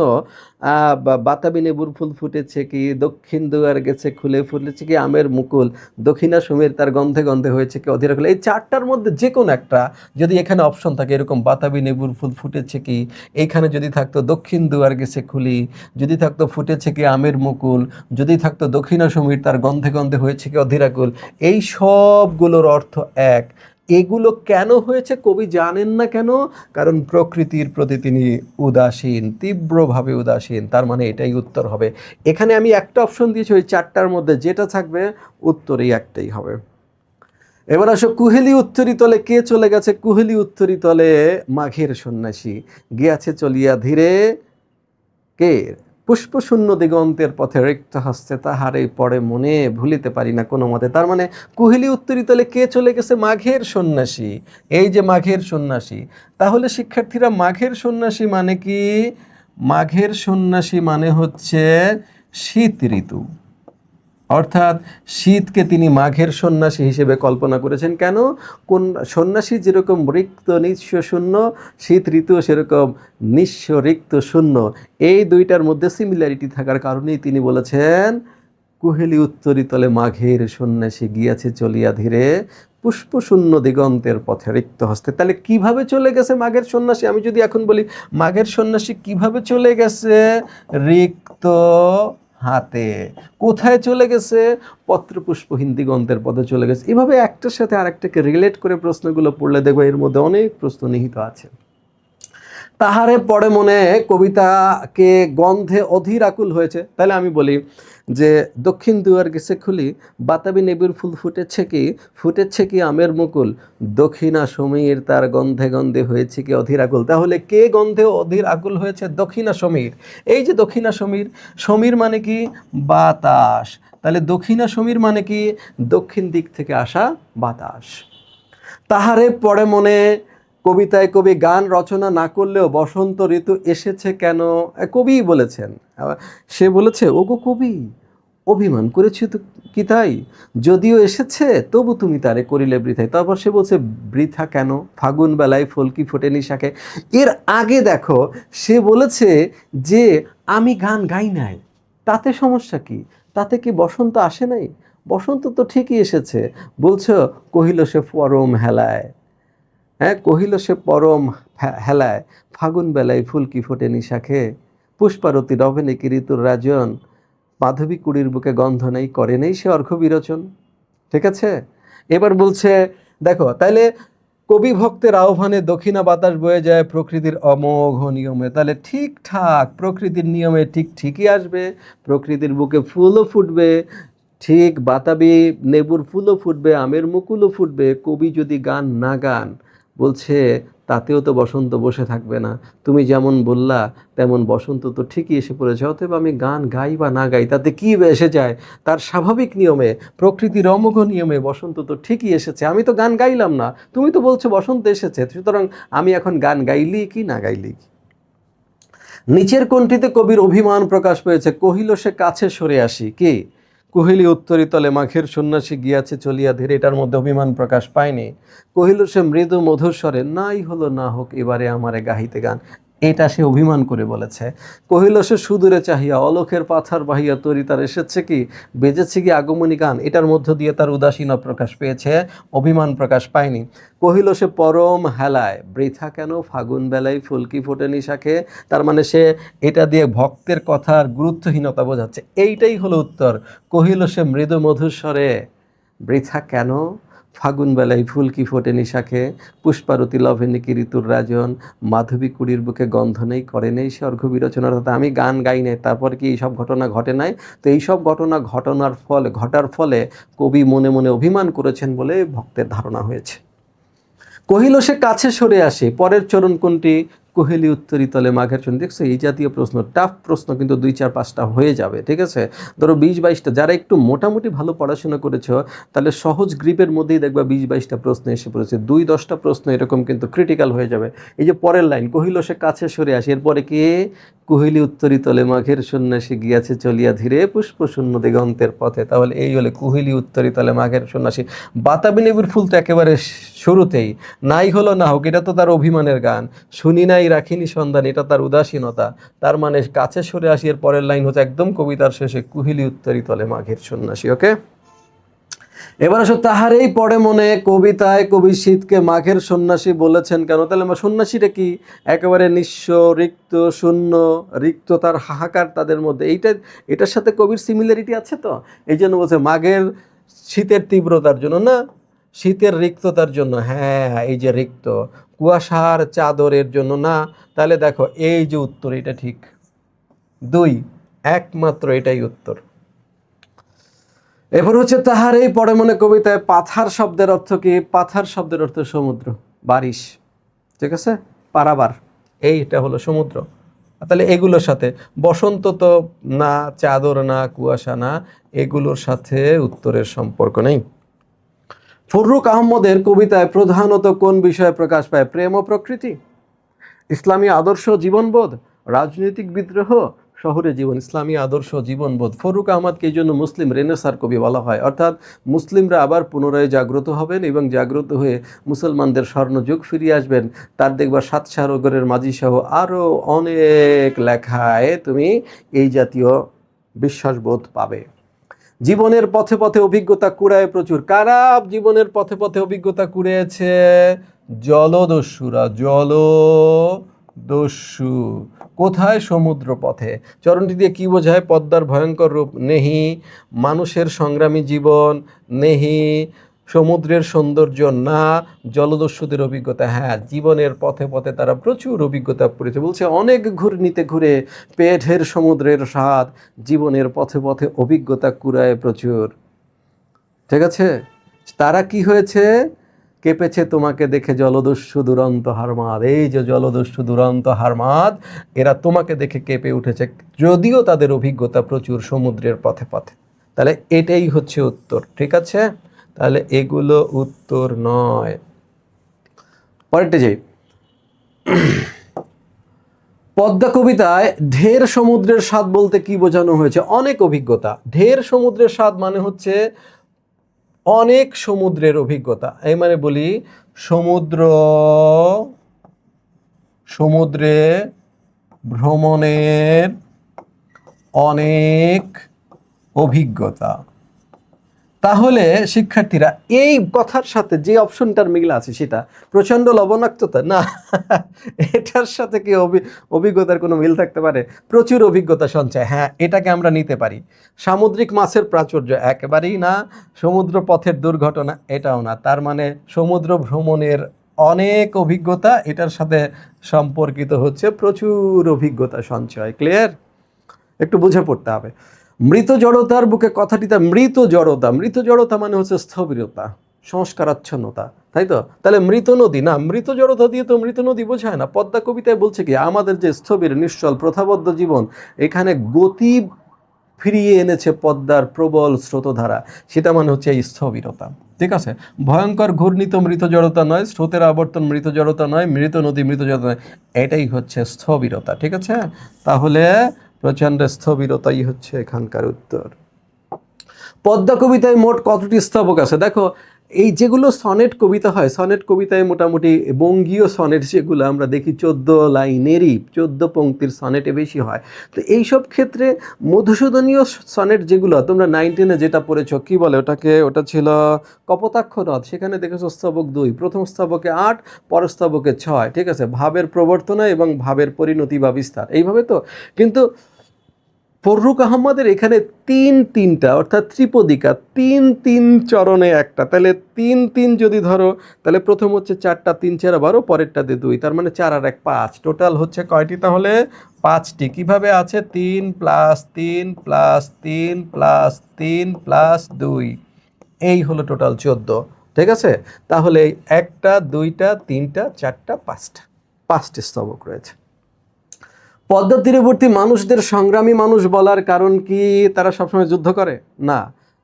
বাতাবি নেবুর ফুল ফুটেছে কি, দক্ষিণ দুয়ার গেছে খুলে, ফুটেছে কি আমের মুকুল, দক্ষিণা সমীর তার গন্ধে গন্ধে হয়েছে কি অধীরাকুল, এই চারটার মধ্যে যে কোনো একটা যদি এখানে অপশন থাকে, এরকম বাতাবি নেবুর ফুল ফুটেছে কি, এইখানে যদি থাকতো দক্ষিণ দুয়ার গেছে খুলি, যদি থাকতো ফুটেছে কি আমের মুকুল, যদি থাকতো দক্ষিণা সমীর তার গন্ধে গন্ধে হয়েছে কি অধীরাকুল, এই সবগুলোর অর্থ এক। এগুলো কেন হয়েছে কবি জানেন না কেন, কারণ প্রকৃতির প্রতি তিনি উদাসীন, তীব্রভাবে উদাসীন। তার মানে এটাই উত্তর হবে। এখানে আমি একটা অপশন দিয়েছি, ওই চারটার মধ্যে যেটা থাকবে উত্তর এই একটাই হবে। এবার আসো কুহেলি উত্তরি তলে কে চলে গেছে, কুহেলি উত্তরি তলে মাঘের সন্ন্যাসী গিয়াছে চলিয়া ধীরে, কে পুষ্পশূন্য দিগন্তের পথে রিক্ত হস্তে তাহারে পড়ে মনে ভুলিতে পারি না কোনো মতে। তার মানে কুহেলি উত্তরিতলে কে চলে গেছে, মাঘের সন্ন্যাসী। এই যে মাঘের সন্ন্যাসী, তাহলে শিক্ষার্থীরা মাঘের সন্ন্যাসী মানে কি, মাঘের সন্ন্যাসী মানে হচ্ছে শীত ঋতু, অর্থাৎ শীতকে তিনি মাঘের সন্ন্যাসী হিসেবে কল্পনা করেছেন। কেন, কোন সন্ন্যাসী যেরকম রিক্ত নিঃস্ব শূন্য, শীত ঋতু সেরকম নিঃস্ব রিক্ত শূন্য। এই দুইটার মধ্যে সিমিলারিটি থাকার কারণেই তিনি বলেছেন কুহেলি উত্তরিতলে মাঘের সন্ন্যাসী গিয়াছে চলিয়া ধীরে, পুষ্পশূন্য দিগন্তের পথে রিক্ত হস্তে। তাহলে কিভাবে চলে গেছে মাঘের সন্ন্যাসী, আমি যদি এখন বলি মাঘের সন্ন্যাসী কিভাবে চলে গেছে, রিক্ত হাতে। কোথায় চলে গেছে, পত্রপুষ্পহীন দিগন্তের পথে চলে গেছে। এভাবে একটার সাথে আরেকটাকে রিলেট করে প্রশ্নগুলো পড়লে দেখবো এর মধ্যে অনেক প্রশ্ন নিহিত আছে। তাহারে পড়ে মনে কবিতাকে গন্ধে অধীর আকুল হয়েছে। তাহলে আমি বলি যে দক্ষিণ দুয়ার গেছে খুলি, বাতাবি নেবুর ফুল ফুটেছে কি, ফুটেছে কি আমের মুকুল, দক্ষিণা সমীর তার গন্ধে গন্ধে হয়েছে কি অধীর আকুল। তাহলে কে গন্ধে অধীর আকুল হয়েছে, দক্ষিণা সমীর। এই যে দক্ষিণা সমীর, সমীর মানে কি বাতাস, তাহলে দক্ষিণা সমীর মানে কি দক্ষিণ দিক থেকে আসা বাতাস। তাহারে পড়ে মনে, কবিতায় কবি গান রচনা না করলেও বসন্ত ঋতু এসেছে কেন, কবিই বলেছেন। সে বলেছে ওগো কবি অভিমান করেছি তো কি তাই, যদিও এসেছে তবু তুমি তারে করিলে বৃথায়। তারপর সে বলছে বৃথা কেন, ফাগুন বেলায় ফুল কি ফোটেনি শাখে। এর আগে দেখো সে বলেছে যে আমি গান গাই নাই, তাতে সমস্যা কি, তাতে কি বসন্ত আসে নাই, বসন্ত তো ঠিকই এসেছে। বলছো কহিল সে পরম হেলায়, হ্যাঁ কহিল সে পরম হেলায়, ফাগুন বেলায় ফুল কি ফোটেনি শাখে, পুষ্পারতি রবে কি ঋতুর রাজন, মাধবী কুড়ির বুকে গন্ধ নেই করে নেই সে অর্ঘ্য বিরোচন। ঠিক আছে, এবার বলছে দেখো তাইলে কবি ভক্তের আহ্বানে দক্ষিণা বাতাস বয়ে যায় প্রকৃতির অমোঘ নিয়মে। তাহলে ঠিকঠাক প্রকৃতির নিয়মে ঠিক ঠিকই আসবে, প্রকৃতির বুকে ফুলও ফুটবে, ঠিক বাতাবি নেবুর ফুলও ফুটবে, আমের মুকুলও ফুটবে। কবি যদি গান না গান, বলছে তাতেও তো বসন্ত বসে থাকবে না, তুমি যেমন বললা তেমন বসন্ত তো ঠিকই এসে পড়েছে। অতএব আমি গান গাই বা না গাই তাতে কী এসে যায়, তার স্বাভাবিক নিয়মে প্রকৃতির অমোঘ নিয়মে বসন্ত তো ঠিকই এসেছে। আমি তো গান গাইলাম না, তুমি তো বলছো বসন্ত এসেছে, সুতরাং আমি এখন গান গাইলি কি না গাইলি কি। নিচের কোনটিতে কবির অভিমান প্রকাশ পেয়েছে, কহিল সে কাছে সরে আসি, কি কুহেলি উত্তরিতলে মাঘের সন্ন্যাসী গিয়াছে চলিয়া ধীরে, এটার মধ্যে অভিমান প্রকাশ পায়নি। কহিল সে মৃদু মধুর স্বরে, নাই হলো না হোক এবারে আমারে গাহিতে গান, এটা সে অভিমান করে বলেছে। কহিল সে সুদূরে চাহিয়া অলোকের পাথার বাহিয়া তরি তার এসেছে কি বেজেছে কি আগমনী গান, এটার মধ্য দিয়ে তার উদাসীনতা প্রকাশ পেয়েছে, অভিমান প্রকাশ পায়নি। কহিল সে পরম হেলায়, বৃথা কেন ফাগুন বেলায় ফুলকি ফোটেনি শাখে, তার মানে সে এটা দিয়ে ভক্তের কথার গুরুত্বহীনতা বোঝাচ্ছে। এইটাই হলো উত্তর। কহিল সে মৃদু মধুর স্বরে, বৃথা কেন ফাগুন বেলায় ফুল কি ফোটেনি শাখে, পুষ্পারতি লভেনি কি ঋতুর রাজন, মাধবী কুড়ির বুকে গন্ধ নেই করে নেই সে অর্ঘ্য বিরোচন। অর্থাৎ আমি গান গাই নাই, তারপর কি এইসব ঘটনা ঘটে নাই। তো এইসব ঘটার ফলে কবি মনে মনে অভিমান করেছেন বলে ভক্তের ধারণা হয়েছে। কহিল সে কাছে সরে আসে, পরের চরণ কোনটি, কোহেলি উত্তরী তলে মাঘের চুন। দেখছো এই জাতীয় প্রশ্ন, টাফ প্রশ্ন কিন্তু 2-4-5টা হয়ে যাবে, ঠিক আছে? ধরো 20-22টা, যারা একটু মোটামুটি ভালো পড়াশোনা করেছো তাহলে সহজ গ্রিপের মধ্যেই দেখবা 20-22টা প্রশ্ন এসে পড়েছে। 2-10টা প্রশ্ন এরকম কিন্তু ক্রিটিক্যাল হয়ে যাবে। এই যে পরের লাইন, কহিল সে কাছে সরে আসে, এরপরে কি? কোহেলি উত্তরী তলে মাঘের সন্ন্যাসী গিয়াছে চলিয়া ধীরে পুষ্প শূন্য দিগন্তের পথে। তাহলে এই হলে কোহেলি উত্তরী তলে মাঘের সন্ন্যাসী। বাতাবি লেবুর ফুল তো একেবারে শুরুতেই, নাই হলো না হোক এটা তো তার অভিমানের গান। শুনি নাই রাখিনি সন্ধান, এটা তার উদাসীনতা। তার মানে কাছে সরে আসি এর পরের লাইন হচ্ছে একদম কবিতার শেষে, কুহিলি উত্তরী তলে মাঘের সন্ন্যাসী। ওকে, এবার আসো তাহারেই পড়ে মনে, কবিতায় কবি শীতকে মাঘের সন্ন্যাসী বলেছেন কেন? তাহলে সন্ন্যাসীটা কি? একেবারে নিঃস্ব, রিক্ত, শূন্য, রিক্ততার হাহাকার তাদের মধ্যে। এটার সাথে কবির সিমিলারিটি আছে তো, এই জন্য বলছে মাঘের শীতের তীব্রতার জন্য না, শীতের রিক্ততার জন্য। হ্যাঁ, এই যে রিক্ত, কুয়াশার চাদরের জন্য না। তাহলে দেখো এই যে উত্তর, এটা ঠিক 2, একমাত্র এটাই উত্তর। এবার হচ্ছে তাহারেই পড়ে মনে, কবিতায় পাথার শব্দের অর্থ কি? পাথার শব্দের অর্থ সমুদ্র, বারিশ, ঠিক আছে? পারাবার, এইটা হলো সমুদ্র। তাহলে এগুলোর সাথে বসন্ত তো না, চাদর না, কুয়াশা না, এগুলোর সাথে উত্তরের সম্পর্ক নেই। ফররুখ আহমদের কবিতায় প্রধানত কোন বিষয়ে প্রকাশ পায়? প্রেম ও প্রকৃতি, ইসলামী আদর্শ জীবনবোধ, রাজনৈতিক বিদ্রোহ, শহুরে জীবন। ইসলামী আদর্শ জীবনবোধ। ফররুখ আহমদকে এই জন্য মুসলিম রেনেসার কবি বলা হয়, অর্থাৎ মুসলিমরা আবার পুনরায় জাগ্রত হবেন এবং জাগ্রত হয়ে মুসলমানদের স্বর্ণযুগ ফিরিয়ে আসবেন। তার দেখবা সাত সাগরের মাঝি সহ আরও অনেক লেখায় তুমি এই জাতীয় বিশ্বাসবোধ পাবে। জীবনের পথে পথে অভিজ্ঞতা কুড়ায় প্রচুর। কারা জীবনের পথে পথে অভিজ্ঞতা কুড়িয়েছে? জলদস্যুরা, জলদস্যু। কোথায়? সমুদ্র পথে। চরণটি দিয়ে কি বোঝায়? পদ্মার ভয়ঙ্কর রূপ নেহি, মানুষের সংগ্রামী জীবন নেহি, সমুদ্রের সৌন্দর্য না, জলদস্যুদের অভিজ্ঞতা। হ্যাঁ, জীবনের পথে পথে তারা প্রচুর অভিজ্ঞতা করেছে। বলছে অনেক ঘূর্ণিতে ঘুরে পেটের সমুদ্রের স্বাদ, জীবনের পথে পথে অভিজ্ঞতা কুড়ায় প্রচুর। ঠিক আছে? তারা কি হয়েছে? কেঁপেছে তোমাকে দেখে জলদস্যু দুরন্ত হারমাদ। এই যে জলদস্যু দুরন্ত হারমাদ, এরা তোমাকে দেখে কেঁপে উঠেছে, যদিও তাদের অভিজ্ঞতা প্রচুর সমুদ্রের পথে পথে। তাহলে এটাই হচ্ছে উত্তর, ঠিক আছে? তাহলে এগুলো উত্তর নয়। পরেরটা যাই। পদ্মা কবিতায় ঢের সমুদ্রের স্বাদ বলতে কি বোঝানো হয়েছে? অনেক অভিজ্ঞতা। ঢের সমুদ্রের স্বাদ মানে হচ্ছে অনেক সমুদ্রের অভিজ্ঞতা। এই মানে বলি সমুদ্রে ভ্রমণের অনেক অভিজ্ঞতা। তাহলে শিক্ষার্থীরা এই কথার সাথে যে অপশনটার মিল আছে সেটা প্রচণ্ড লবণাক্ততা না, এটার সাথে কি অভিজ্ঞতার কোনো মিল থাকতে পারে? প্রচুর অভিজ্ঞতা সঞ্চয়, হ্যাঁ এটাকে আমরা নিতে পারি। সামুদ্রিক মাছের প্রাচুর্য একেবারেই না, সমুদ্র পথের দুর্ঘটনা এটাও না। তার মানে সমুদ্র ভ্রমণের অনেক অভিজ্ঞতা, এটার সাথে সম্পর্কিত হচ্ছে প্রচুর অভিজ্ঞতা সঞ্চয়। ক্লিয়ার? একটু বুঝে পড়তে হবে। মৃত জড়তার বুকে কথাটিতে মৃত জড়তা মানে হচ্ছে স্থবিরতা, সংস্কারাচ্ছন্নতা, তাই তো? তাহলে মৃত নদী না, মৃত জড়তা দিয়ে তো মৃত নদী বোঝায় না। পদ্মা কবিতায় বলছে কি, আমাদের যে স্থবির নিশ্চল প্রথাবদ্ধ জীবন, এখানে গতি ফিরিয়ে এনেছে পদ্মার প্রবল স্রোতধারা, সেটা মানে হচ্ছে এই স্থবিরতা। ঠিক আছে? ভয়ঙ্কর ঘূর্ণিত মৃত জড়তা নয়, স্রোতের আবর্তন মৃত জড়তা নয়, মৃত নদী মৃত জড়তা নয়, এটাই হচ্ছে স্থবিরতা। ঠিক আছে? তাহলে প্রচণ্ড স্থবিরতাই হচ্ছে এখানকার উত্তর। পদ্মা কবিতায় মোট কতটি স্তবক আছে? দেখো এই যেগুলো সনেট কবিতা হয়, সনেট কবিতায় মোটামুটি বঙ্গীয় সনেট যেগুলো আমরা দেখি 14 লাইনেরই 14 পংক্তির সনেটে বেশি হয়। তো এইসব ক্ষেত্রে মধুসূদনীয় সনেট যেগুলো তোমরা 9-10 যেটা পড়েছো, কি বলে ওটাকে, ওটা ছিল কপোতাক্ষ নদ, সেখানে দেখেছো স্তবক 2, প্রথম স্তবকে 8, পরের স্তবকে 6। ঠিক আছে? ভাবের প্রবর্তনা এবং ভাবের পরিণতি বা বিস্তার, এইভাবে তো। কিন্তু ফররুখ আহমদের এখানে 3-3টা, অর্থাৎ ত্রিপদিকা, 3-3 চরণে একটা। তাহলে 3-3 যদি ধরো, তাহলে প্রথম হচ্ছে 4টা, 3 4 12, পরেরটাতে 2, তার মানে 4 আর 1 5, টোটাল হচ্ছে কয়টি? তাহলে 5টি। কিভাবে আছে? 3 + 3 + 3 + 3 + 2, এই হলো টোটাল 14। ঠিক আছে? তাহলে 1টা 2টা 3টা 4টা 5টা। 5টি স্তবক রয়েছে। পদ্মা তীরবর্তী মানুষদের সংগ্রামী মানুষ বলার কারণ কি তারা সবসময় যুদ্ধ করে? না,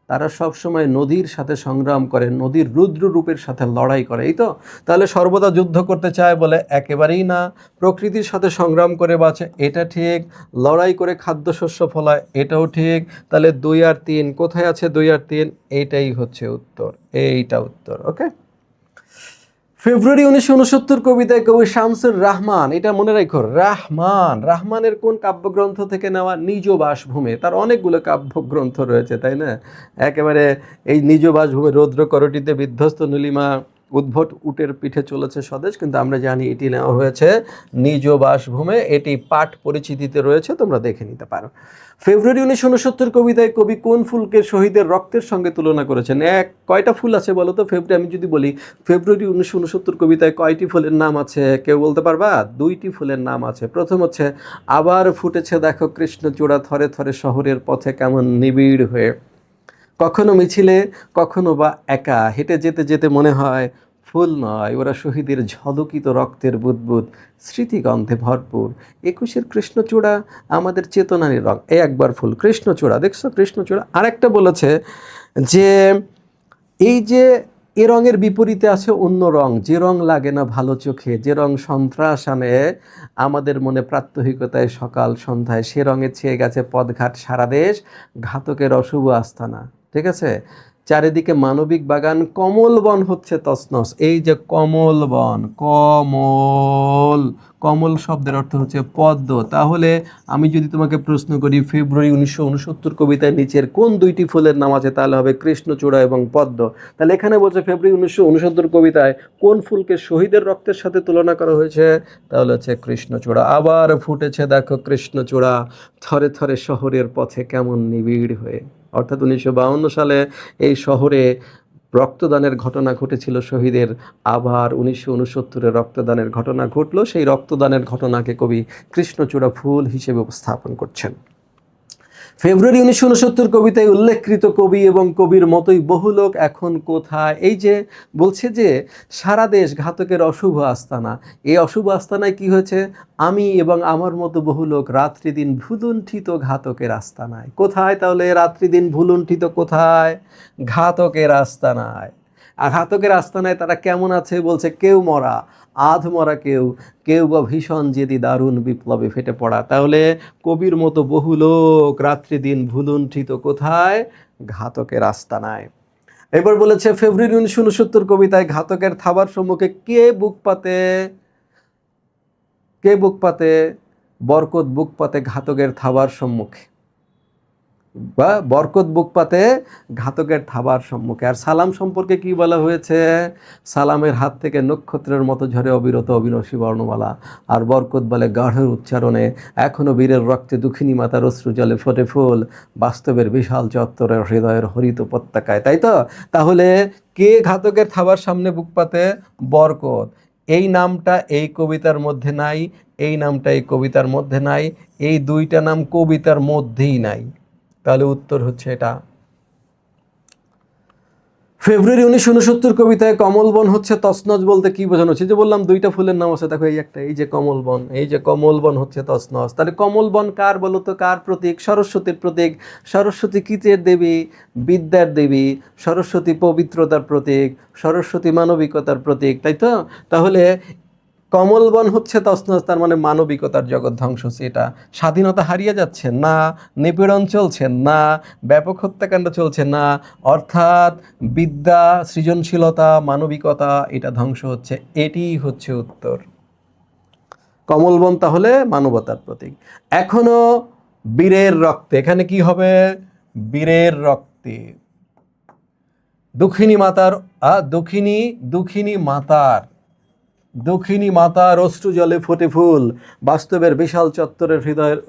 তারা সবসময় নদীর সাথে সংগ্রাম করে, নদীর রুদ্র রূপের সাথে লড়াই করে, এই তো। তাহলে সর্বদা যুদ্ধ করতে চায় বলে? একেবারেই না। প্রকৃতির সাথে সংগ্রাম করে বাঁচে, এটা ঠিক। লড়াই করে খাদ্যশস্য ফলায়, এটাও ঠিক। তাহলে 2 আর 3 কোথায় আছে? 2 আর 3 এইটাই হচ্ছে উত্তর, এইটা উত্তর। ওকে। ফেব্রুয়ারি 1969 কবিতায় কবি শামসুর রাহমান, এটা মনে রাখো, রাহমানের কোন কাব্যগ্রন্থ থেকে নেওয়া? নিজ বাসভূমে। তার অনেকগুলো কাব্যগ্রন্থ রয়েছে, তাই না? একেবারে এই নিজ বাসভূমে, রৌদ্র করটিতে বিধ্বস্ত নীলিমা, উদ্ভট উটের পিঠে চলেছে স্বদেশ, কিন্তু আমরা জানি এটি নেওয়া হয়েছে নিজ বাসভূমে। এটি পাঠ পরিচিতিতে রয়েছে, তোমরা দেখে নিতে পারো। ফেব্রুয়ারি 1969 কবিতায় কবি কোন ফুলকে শহীদের রক্তের সঙ্গে তুলনা করেছেন? কয়টা ফুল আছে বলো তো? আমি যদি বলি ফেব্রুয়ারি 1969 কবিতায় কয়টি ফুলের নাম আছে, কেউ বলতে পারবা? 2টি ফুলের নাম আছে। প্রথম হচ্ছে আবার ফুটেছে দেখো কৃষ্ণচূড়া, থরে থরে শহরের পথে কেমন নিবিড় হয়ে। কখনো মিছিলে, কখনো বা একা, হেঁটে যেতে যেতে মনে হয় ফুল নয়, ওরা শহীদের ঝলকিত রক্তের বুদবুদ, স্মৃতিগন্ধে ভরপুর। 21-এর কৃষ্ণচূড়া আমাদের চেতনারই রং। একবার ফুল কৃষ্ণচূড়া, দেখছো কৃষ্ণচূড়া। আরেকটা বলেছে যে এই যে এ রঙের বিপরীতে আছে অন্য রং, যে রং লাগে না ভালো চোখে, যে রং সন্ত্রাস আনে আমাদের মনে প্রাত্যহিকতায় সকাল সন্ধ্যায়, সে রঙে ছেয়ে গেছে পথঘাট সারা দেশ, ঘাতকের অশুভ আস্তানা। ঠিক আছে? চারিদিকে মানবিক বাগান, কমল বন হচ্ছে তছনছ। এই যে কমল বন, কমল শব্দের অর্থ হচ্ছে পদ্ম। তাহলে আমি যদি তোমাকে প্রশ্ন করি ফেব্রুয়ারি 1969 কবিতায় নিচের কোন 2টি ফুলের নাম আছে, তাহলে হবে কৃষ্ণচূড়া এবং পদ্ম। তাহলে এখানে বলছে ফেব্রুয়ারি 1969 কবিতায় কোন ফুলকে শহীদের রক্তের সাথে তুলনা করা হয়েছে, তাহলে হচ্ছে কৃষ্ণচূড়া। আবার ফুটেছে দেখো কৃষ্ণচূড়া, থরে থরে শহরের পথে কেমন নিবিড় হয়ে। অর্থাৎ 1952 সালে এই শহরে রক্তদানের ঘটনা ঘটেছিল শহীদের, আবার 1969-এ রক্তদানের ঘটনা ঘটলো। সেই রক্তদানের ঘটনাকে কবি কৃষ্ণচূড়া ফুল হিসেবে উপস্থাপন করছেন। ফেব্রুয়ারি 1969 কবিতায় উল্লেখকৃত কবি এবং কবির মতোই বহু লোক এখন কোথায়? এই যে বলছে যে সারা দেশ ঘাতকের অশুভ আস্তানা, এই অশুভ আস্তানায় কি হয়েছে? আমি এবং আমার মতো বহু লোক রাত্রিদিন ভুলুণ্ঠিত ঘাতকের আস্তানায়। কোথায় তাহলে রাত্রিদিন ভুলুণ্ঠিত? কোথায়? ঘাতকের আস্তানায়। আর ঘাতকের আস্তানায় তারা কেমন আছে? বলছে কেউ মরা, আধ মরা, কেউ কেউ বা ভীষণ জেদি দারুণ বিপ্লবে ফেটে পড়া। তাহলে কবির মতো বহু লোক রাত্রিদিন ভুলুণ্ঠিত কোথায়? ঘাতকের আস্তানায়। এবার বলেছে ফেব্রুয়ারি 1969 কবিতায় ঘাতকের থাবার সম্মুখে কে বুক পাতে? কে বুক পাতে? বরকত বুক পাতে ঘাতকের থাবার সম্মুখে, বা বরকত বুক পাতে ঘাতকের থাবার সম্মুখে। আর সালাম সম্পর্কে কি বলা হয়েছে? সালামের হাত থেকে নক্ষত্রের মতো ঝরে অবিরত অবিনাশী বর্ণমালা। আর বরকত বলে গাঢ় উচ্চারণে, এখনো বীরের রক্তে দুঃখিনী মাতার অশ্রু জলে ফোটে ফুল, বাস্তবের বিশাল চত্বরের হৃদয়ের হরিত উপত্যকায়। তাই তো? তাহলে কে ঘাতকের থাবার সামনে বুক পাতে? বরকত। এই নামটা এই কবিতার মধ্যে নাই, এই নামটা এই কবিতার মধ্যে নাই, এই 2টা নাম কবিতার মধ্যেই নাই। তাহলে উত্তর হচ্ছে এটা। ফেব্রুয়ারি 1969 কবিতায় কমলবন হচ্ছে তছনছ বলতে কি বোঝানো হচ্ছে? যে বললাম 2টা ফুলের নাম আছে, দেখো এই একটা, এই যে কমলবন, এই যে কমলবন হচ্ছে তছনছ। তাহলে কমলবন কার বলো তো? কার প্রতীক? সরস্বতীর প্রতীক। সরস্বতী কিসের দেবী? বিদ্যার দেবী। সরস্বতী পবিত্রতার প্রতীক, সরস্বতী মানবিকতার প্রতীক, তাই তো? তাহলে কমলবন হচ্ছে তছনছ, তার মানে মানবিকতার জগৎ ধ্বংস হচ্ছে। এটা স্বাধীনতা হারিয়ে যাচ্ছে না, নিপীড়ন চলছে না, ব্যাপক হত্যাকাণ্ড চলছে না, অর্থাৎ বিদ্যা, সৃজনশীলতা, মানবিকতা এটা ধ্বংস হচ্ছে। এটিই হচ্ছে উত্তর। কমলবন তাহলে মানবতার প্রতীক। এখনো বীরের রক্তে, এখানে কি হবে? বীরের রক্তে। দুঃখিনী মাতার দুঃখিনী মাতার অশ্রু জলে ফোটে ফুল, বাস্তবের বিশাল চত্বরের হৃদয়ের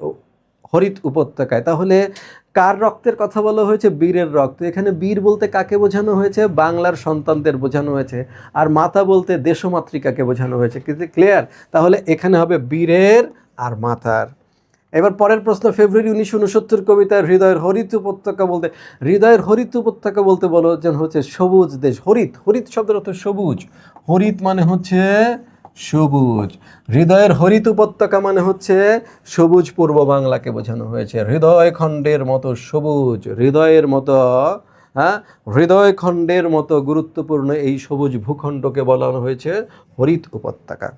হরিত উপত্যকায়। তাহলে কার রক্তের কথা বলা হয়েছে? বীরের রক্ত। এখানে বীর বলতে কাকে বোঝানো হয়েছে? বাংলার সন্তানদের বোঝানো হয়েছে। আর মাতা বলতে দেশমাতৃকাকে বোঝানো হয়েছে। কিন্তু ক্লিয়ার? তাহলে এখানে হবে বীরের আর মাতার। এবার পরের প্রশ্ন, ফেব্রুয়ারি 1969 কবিতার হৃদয়ের হরিত উপত্যকা বলতে, হৃদয়ের হরিত উপত্যকা বলতে বলো যেন হচ্ছে সবুজ দেশ। হরিত, হরিত শব্দের অর্থ সবুজ। হরিত মানে হচ্ছে সবুজ। হৃদয়ের হরিত উপত্যকা মানে হচ্ছে সবুজ পূর্ব বাংলাকে বোঝানো হয়েছে। হৃদয় খণ্ডের মতো সবুজ, হৃদয়ের মতো, হ্যাঁ, হৃদয় খণ্ডের মতো গুরুত্বপূর্ণ এই সবুজ ভূখণ্ডকে বলানো হয়েছে হরিত উপত্যকা।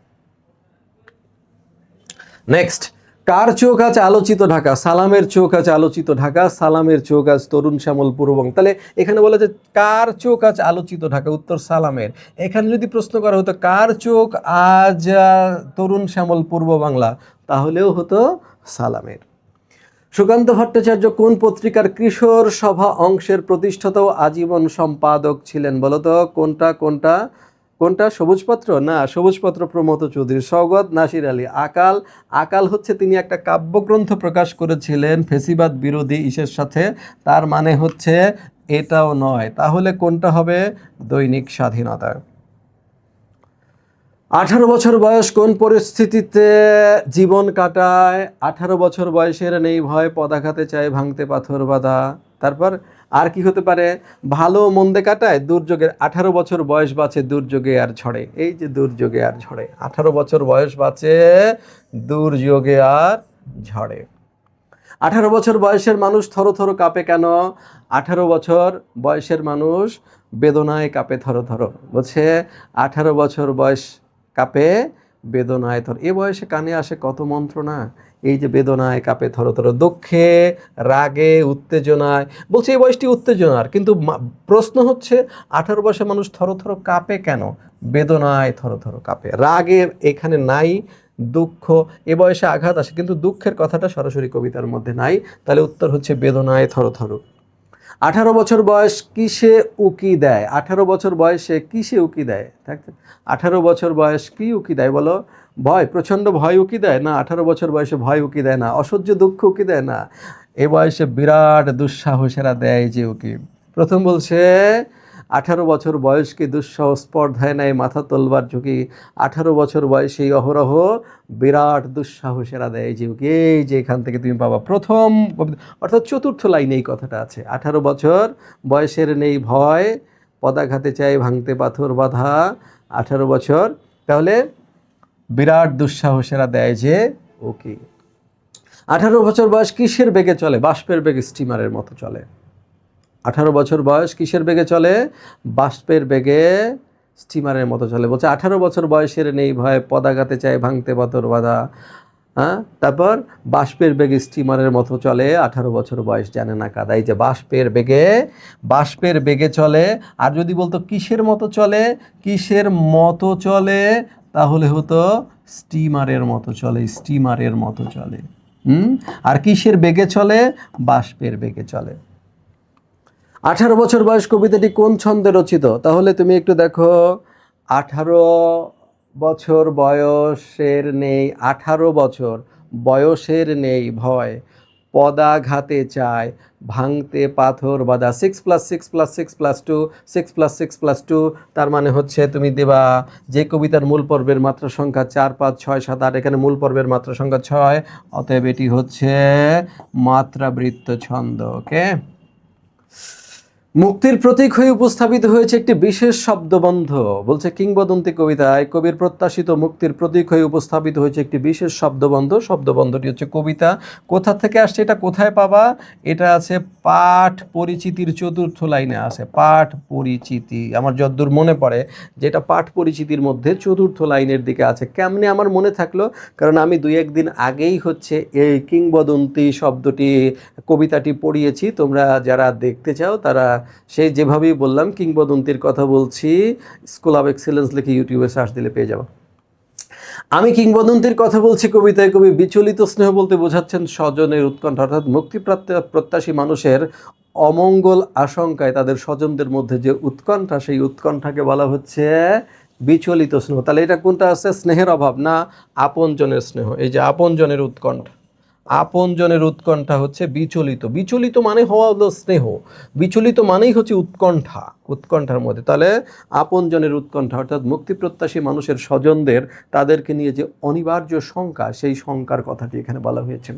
নেক্সট, কার চোখ আজ আলোচিত ঢাকা? সালামের চোখ আজ আলোচিত ঢাকা, সালামের চোখ আজ তরুণ শ্যামল পূর্ববঙ্গ। তাহলে এখানে বলা যে কার চোখ আজ আলোচিত ঢাকা, উত্তর সালামের। এখানে যদি প্রশ্ন করা হতো কার চোখ আজ তরুণ শ্যামল পূর্ব বাংলা, তাহলেও হতো সালামের। সুকান্ত ভট্টাচার্য কোন পত্রিকার কিশোর সভা অংশের প্রতিষ্ঠাতা ও আজীবন সম্পাদক ছিলেন? বলতো কোনটা কোনটা কোনটা? সবুজপত্র? না, সবুজপত্র প্রমথ চৌধুরী। সওগত নাসির আলী। আকাল? আকাল হচ্ছে তিনি একটা কাব্যগ্রন্থ প্রকাশ করেছিলেন ফেসিবাদ বিরোধী ইসের সাথে, তার মানে হচ্ছে এটাও নয়। তাহলে কোনটা হবে? দৈনিক স্বাধীনতা। 18 বছর বয়স কোন পরিস্থিতিতে জীবন কাটায়? 18 বছর বয়সের নেই ভয়, পদাঘাতে চায় ভাঙতে পাথর বাঁধা। তারপর আর কি হতে পারে? ভালো মন্দে কাটায়, দুর্যোগের। 18 বছর বয়স বাঁচে দুর্যোগে আর ঝড়ে। এই যে দুর্যোগে আর ঝড়ে, 18 বছর বয়স বাঁচে দুর্যোগে আর ঝড়ে। 18 বছর বয়সের মানুষ থরো থরো কাঁপে কেন? 18 বছর বয়সের মানুষ বেদনায় কাঁপে থরো থরো। বলছে 18 বছর বয়স কাঁপে বেদনায় থর। এ বয়সে কানে আসে কত মন্ত্রণা। এই যে বেদনায় কাঁপে থরো থরো, দুঃখে, রাগে, উত্তেজনায়। বলছে এই বয়সটি উত্তেজনার, কিন্তু প্রশ্ন হচ্ছে 18 বয়সের মানুষ থরো থরো কাঁপে কেন? বেদনায় থরো থরো কাঁপে। রাগে এখানে নাই, দুঃখ, এ বয়সে আঘাত আসে, কিন্তু দুঃখের কথাটা সরাসরি কবিতার মধ্যে নাই। তাহলে উত্তর হচ্ছে বেদনায় থরো থরো। 18 বছর বয়স কিসে উকি দেয়? 18 বছর বয়সে কিসে উকি দেয়? 18 বছর বয়স কি উকি দেয় বলো? ভয়, প্রচণ্ড ভয় উকি দেয় না। 18 বছর বয়সে ভয় উকি দেয় না। অসহ্য দুঃখ উকি দেয় না। এ বয়সে বিরাট দুঃসাহসেরা দেয় যে উকি। প্রথম বলছে 18 বছর বয়সকে দুঃসাহস, স্পর্ধায় নেয় মাথা তোলবার ঝুঁকি। 18 বছর বয়সেই অহরহ বিরাট দুঃসাহসেরা দেয় যে উকি। এই যে এখান থেকে তুমি পাবা প্রথম, অর্থাৎ চতুর্থ লাইনে এই কথাটা আছে। 18 বছর বয়সের নেই ভয়, পদাঘাতে চাই ভাঙতে পাথর বাঁধা। 18 বছর, তাহলে বিরাট দুঃসাহসেরা দেয় যে উকি। 18 বছর বয়স কিসের বেগে চলে? বাষ্পের বেগে, স্টিমারের মতো চলে। 18 বছর বয়স কিসের বেগে চলে? বাষ্পের বেগে, স্টিমারের মতো চলে। বলছে 18 বছর বয়সের নেই ভয়, পদাঘাতে চায় ভাঙতে পাথর বাঁধা। হ্যাঁ, তারপর বাষ্পের বেগে স্টিমারের মতো চলে, 18 বছর বয়স জানে না কাদা। এই যে বাষ্পের বেগে, বাষ্পের বেগে চলে। আর যদি বলতো কিসের মতো চলে, কিসের মতো চলে, তাহলে হতো স্টিমারের মতো চলে, স্টিমারের মতো চলে। আর কিসের বেগে চলে? বাষ্পের বেগে চলে। 18 বছর বয়স কবিতাটি কোন ছন্দে রচিত? তাহলে তুমি একটু দেখো, 18 বছর বয়সের নেই, 18 বছর বয়সের নেই ভয়, পদাঘাতে চায় ভাঙতে পাথর বাঁধা। 6 + 6 + 6 + 2, 6 + 6 + 2, তার মানে হচ্ছে তুমি দেবা যে কবিতার মূল পর্বের মাত্রা সংখ্যা 4, 5, 6, 7, 8, এখানে মূল পর্বের মাত্রা সংখ্যা 6, অতএব এটি হচ্ছে মাত্রাবৃত্ত ছন্দ। ওকে। মুক্তির প্রতীক হয়ে উপস্থাপিত হয়েছে একটি বিশেষ শব্দবন্ধ। বলছে কিংবদন্তি কবিতায় কবির প্রত্যাশিত মুক্তির প্রতীক হয়ে উপস্থাপিত হয়েছে একটি বিশেষ শব্দবন্ধ। শব্দবন্ধটি হচ্ছে কবিতা। কোথা থেকে আসছে এটা? কোথায় পাবা? এটা আছে পাঠ পরিচিতির চতুর্থ লাইনে আছে। পাঠ পরিচিতি, আমার যতদূর মনে পড়ে যেটা পাঠ পরিচিতির মধ্যে চতুর্থ লাইনের দিকে আছে। কেমনে আমার মনে থাকলো? কারণ আমি 2-1 দিন আগেই হচ্ছে এই কিংবদন্তি শব্দটি, কবিতাটি পড়িয়েছি। তোমরা যারা দেখতে চাও তারা সেই যেভাবেই বললাম কিংবদন্তির কথা বলছি, স্কুল অফ এক্সেলেন্স লিখে ইউটিউবে সার্চ দিলে পেয়ে যাবো। আমি কিংবদন্তির কথা বলছি কবিতায়। কবি বিচলিত স্নেহ বলতে বোঝাচ্ছেন স্বজনের উৎকণ্ঠা, অর্থাৎ মুক্তি প্রত্যাশী মানুষের অমঙ্গল আশঙ্কায় তাদের স্বজনদের মধ্যে যে উৎকণ্ঠা, সেই উৎকণ্ঠাকে বলা হচ্ছে বিচলিত স্নেহ। তাহলে এটা কোনটা আছে? স্নেহের অভাব না আপনজনের স্নেহ। এই যে আপনজনের উৎকণ্ঠা, আপনজনের উৎকণ্ঠা হচ্ছে বিচলিত। বিচলিত মানে হওয়া হলো স্নেহ, বিচলিত মানেই হচ্ছে উৎকণ্ঠা। উৎকণ্ঠার মধ্যে। তাহলে আপনজনের উৎকণ্ঠা অর্থাৎ মুক্তিপ্রত্যাশী মানুষের স্বজনদের তাদেরকে নিয়ে যে অনিবার্য শঙ্কা, সেই শঙ্কার কথাটি এখানে বলা হয়েছে।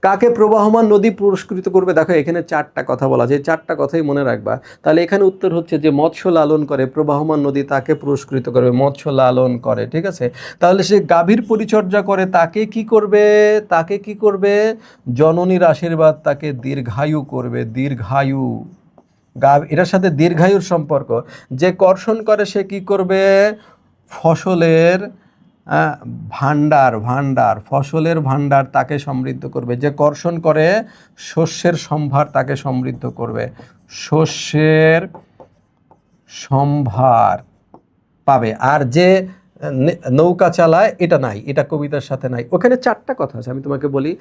কাকে প্রবাহমান নদী পুরস্কৃত করবে? দেখো এখানে 4টা কথা বলা আছে, এই 4টা কথাই মনে রাখবা। তাহলে এখানে উত্তর হচ্ছে যে মৎস্য লালন করে প্রবাহমান নদী তাকে পুরস্কৃত করবে, মৎস্য লালন করে, ঠিক আছে। তাহলে সে গাভীর পরিচর্যা করে তাকে কি করবে? তাকে কি করবে? জননীর আশীর্বাদ তাকে দীর্ঘায়ু করবে, দীর্ঘায়ু। এটার সাথে দীর্ঘায়ুর সম্পর্ক। যে কর্ষণ করে সে কি করবে? ফসলের ভাণ্ডার, ফসলের ভাণ্ডার তাকে সমৃদ্ধ করবে। যে কর্ষণ করে শস্যের সম্ভার তাকে সমৃদ্ধ করবে, শস্যের সম্ভার পাবে। আর যে নৌকা চালায় এটা নাই, এটা কবিতার সাথে নাই। ওখানে 4টা কথা আছে, আমি তোমাকে বলি।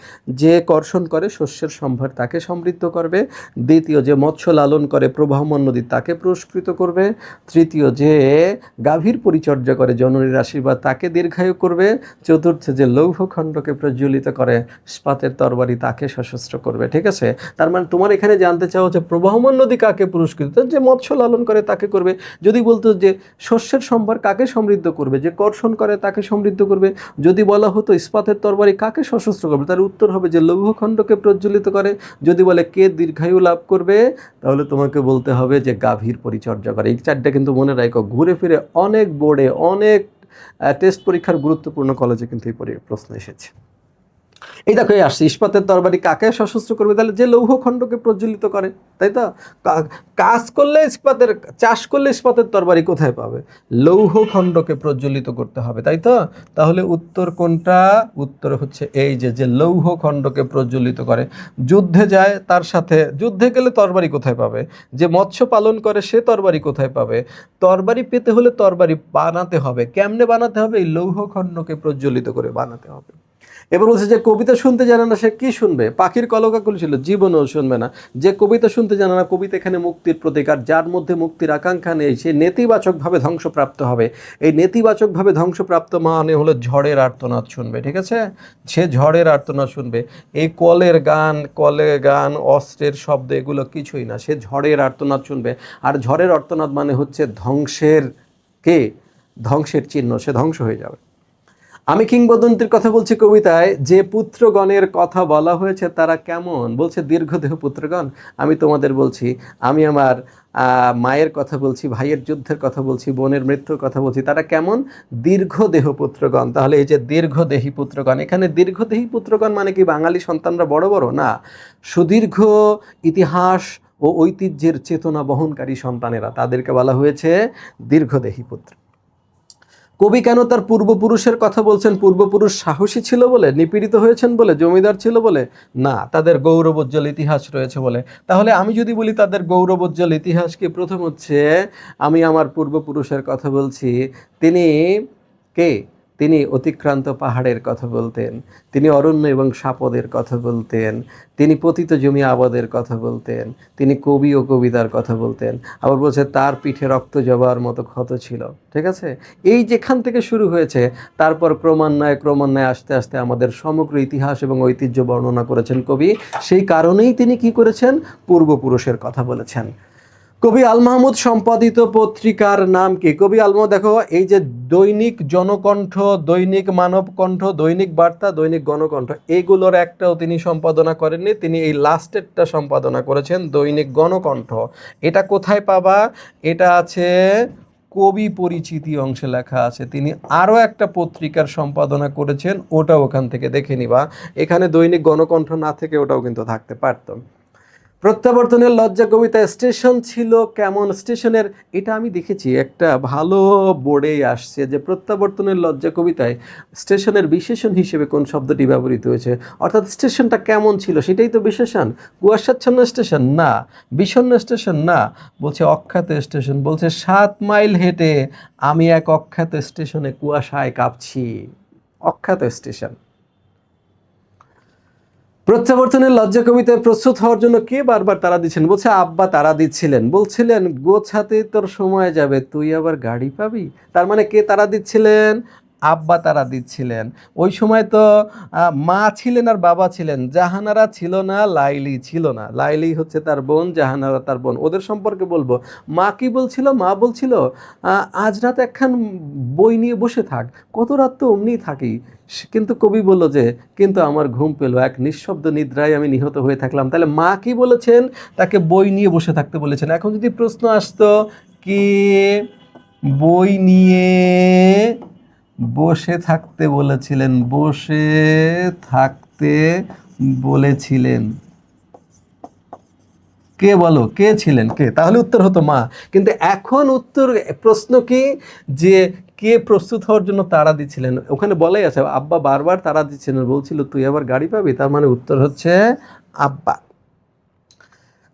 যে কর্ষণ করে শস্যের সম্ভার তাকে সমৃদ্ধ করবে, দ্বিতীয় যে মৎস্য লালন করে প্রবাহমান নদী তাকে পুরস্কৃত করবে, তৃতীয় যে গাভীর পরিচর্যা করে জননীর আশীর্বাদ তাকে দীর্ঘায়ু করবে, চতুর্থ যে লৌহখণ্ডকে প্রজ্বলিত করে ইস্পাতের তরবারি তাকে সশস্ত্র করবে, ঠিক আছে। তার মানে তোমার এখানে জানতে চাও যে প্রবাহমান নদী কাকে পুরস্কৃত? যে মৎস্য লালন করে তাকে করবে। যদি বলতো যে শস্যের সম্ভার কাকে সমৃদ্ধ করবে? যে কর্ষণ করে তাকে সমৃদ্ধ করবে। যদি বলা হতো ইস্পাতের তরবারি কাকে সশস্ত্র করবে? তার উত্তর হবে যে লৌহখণ্ডকে প্রজ্বলিত করে। যদি বলে কে দীর্ঘায়ু লাভ করবে, তাহলে তোমাকে বলতে হবে যে গাভীর পরিচর্যা করে। এই 4টা কিন্তু মনে রাখো। ঘুরে ফিরে অনেক বোর্ডে, অনেক টেস্ট পরীক্ষার গুরুত্বপূর্ণ কলেজে কিন্তু এই প্রশ্ন এসেছে। এই দেখো এই আসছে, ইস্পাতের তরবারি কাকে সশস্ত্র করবে? তাহলে যে লৌহখণ্ডকে প্রজ্বলিত করে, তাই তো। কাজ করলে ইস্পাতের, চাষ করলে ইস্পাতের তরবারি কোথায় পাবে? লৌহখণ্ডকে প্রজ্বলিত করতে হবে, তাই তো। তাহলে উত্তর কোনটা? উত্তর হচ্ছে এই যে লৌহখণ্ডকে প্রজ্বলিত করে। যুদ্ধে যায়, তার সাথে যুদ্ধে গেলে তরবারি কোথায় পাবে? যে মৎস্য পালন করে সে তরবারি কোথায় পাবে? তরবারি পেতে হলে তরবারি বানাতে হবে। কেমনে বানাতে হবে? এই লৌহখণ্ডকে প্রজ্বলিত করে বানাতে হবে। এবার বলছে যে কবিতা শুনতে জানে না সে কি শুনবে? পাখির কলকাকলি ছিল, জীবনেও শুনবে না। যে কবিতা শুনতে জানে না, কবিতা এখানে মুক্তির প্রতীক। আর যার মধ্যে মুক্তির আকাঙ্ক্ষা নেই সে নেতিবাচকভাবে ধ্বংসপ্রাপ্ত হবে। এই নেতিবাচকভাবে ধ্বংসপ্রাপ্ত মানে হলো ঝড়ের আর্তনাদ শুনবে, ঠিক আছে। সে ঝড়ের আর্তনাদ শুনবে। এই কলের গান, অস্ত্রের শব্দ এগুলো কিছুই না, সে ঝড়ের আর্তনাদ শুনবে। আর ঝড়ের আর্তনাদ মানে হচ্ছে ধ্বংসের চিহ্ন, সে ধ্বংস হয়ে যাবে। আমি কিংবদন্তির কথা বলছি কবিতায়। যে পুত্রগণের কথা বলা হয়েছে তারা কেমন? বলছে দীর্ঘদেহ পুত্রগণ। আমি তোমাদের বলছি, আমি আমার মায়ের কথা বলছি, ভাইয়ের যুদ্ধের কথা বলছি, বোনের মৃত্যুর কথা বলছি। তারা কেমন? দীর্ঘদেহ পুত্রগণ। তাহলে এই যে দীর্ঘদেহী পুত্রগণ, এখানে দীর্ঘদেহী পুত্রগণ মানে কি বাঙালি সন্তানরা বড় বড়? না, সুদীর্ঘ ইতিহাস ও ঐতিহ্যের চেতনা বহনকারী সন্তানেরা, তাদেরকে বলা হয়েছে দীর্ঘদেহী পুত্র। কবি কেন তার পূর্বপুরুষের কথা বলছেন? পূর্বপুরুষ সাহসী ছিল বলে, নিপীড়িত হয়েছেন বলে, জমিদার ছিল বলে? না, তাদের গৌরবোজ্জ্বল ইতিহাস রয়েছে বলে। তাহলে আমি যদি বলি তাদের গৌরবোজ্জ্বল ইতিহাস কি, প্রথম হচ্ছে আমি আমার পূর্বপুরুষের কথা বলছি। তিনি কে? তিনি অতিক্রান্ত পাহাড়ের কথা বলতেন, তিনি অরণ্য এবং সাপদের কথা বলতেন, তিনি পতিত জমি আবাদের কথা বলতেন, তিনি কবি ও কবিতার কথা বলতেন। আবার বলছে তার পিঠে রক্ত জবার মতো ক্ষত ছিল, ঠিক আছে। এই যেখান থেকে শুরু হয়েছে, তারপর ক্রমান্বয়ে আস্তে আস্তে আমাদের সমগ্র ইতিহাস এবং ঐতিহ্য বর্ণনা করেছেন কবি। সেই কারণেই তিনি কি করেছেন? পূর্বপুরুষের কথা বলেছেন। কবি আল মাহমুদ সম্পাদিত পত্রিকার নাম কি? কবি আল মাহমুদ, দেখো এই যে দৈনিক জনকণ্ঠ, দৈনিক মানবকণ্ঠ, দৈনিক বার্তা, দৈনিক গণকণ্ঠ, এইগুলোর একটাও তিনি সম্পাদনা করেননি। তিনি এই লাস্টেরটা সম্পাদনা করেছেন, দৈনিক গণকণ্ঠ। এটা কোথায় পাবা? এটা আছে কবি পরিচিতি অংশে লেখা আছে। তিনি আরও একটা পত্রিকার সম্পাদনা করেছেন, ওটাও ওখান থেকে দেখে নিবা। এখানে দৈনিক গণকণ্ঠ না থেকে ওটাও কিন্তু থাকতে পারত। প্রত্যাবর্তনের লজ্জা কবিতা স্টেশন ছিল কেমন? স্টেশনের, এটা আমি দেখেছি একটা ভালো বোর্ডেই আসছে যে প্রত্যাবর্তনের লজ্জা কবিতায় স্টেশনের বিশেষণ হিসেবে কোন শব্দটি ব্যবহৃত হয়েছে। অর্থাৎ স্টেশনটা কেমন ছিল সেটাই তো বিশেষণ। কুয়াশাচ্ছন্ন স্টেশন না, বিষণ্ণ স্টেশন না, বলছে অখ্যাত স্টেশন। বলছে 7 মাইল হেঁটে আমি এক অখ্যাত স্টেশনে কুয়াশায় কাঁপছি। অখ্যাত স্টেশন। প্রত্যাবর্তনের লজ্জা কবিতায় প্রস্তুত হওয়ার জন্য কে বারবার তাড়া দিচ্ছেন? বলছে আব্বা তাড়া দিচ্ছিলেন, বলছিলেন গোছাতে তোর সময় যাবে, তুই আবার গাড়ি পাবি। তার মানে কে তাড়া দিচ্ছিলেন? আব্বা তারা দিচ্ছিলেন। ওই সময় তো মা ছিলেন আর বাবা ছিলেন, জাহানারা ছিল না, লাইলি ছিল না। লাইলি হচ্ছে তার বোন, জাহানারা তার বোন। ওদের সম্পর্কে বলবো। মা কি বলছিল? মা বলছিল আজ রাত একখান বই নিয়ে বসে থাক, কত রাত তো অমনিই থাকি। কিন্তু কবি বলল যে কিন্তু আমার ঘুম পেল, এক নিঃশব্দ নিদ্রায় আমি নিহত হয়ে থাকলাম। তাহলে মা কি বলেছেন? তাকে বই নিয়ে বসে থাকতে বলেছেন। এখন যদি প্রশ্ন আসতো কে বই নিয়ে বসে থাকতে বলেছিলেন, বসে থাকতে বলেছিলেন, কে বলো, কে ছিলেন, কে? তাহলে উত্তর হতো মা। কিন্তু এখন উত্তর, প্রশ্ন কি যে কে প্রস্তুত হওয়ার জন্য তাড়া দিচ্ছিলেন? ওখানে বলাই আছে আব্বা বারবার তাড়া দিচ্ছিলেন, বলছিল তুই আবার গাড়ি পাবি। তার মানে উত্তর হচ্ছে আব্বা।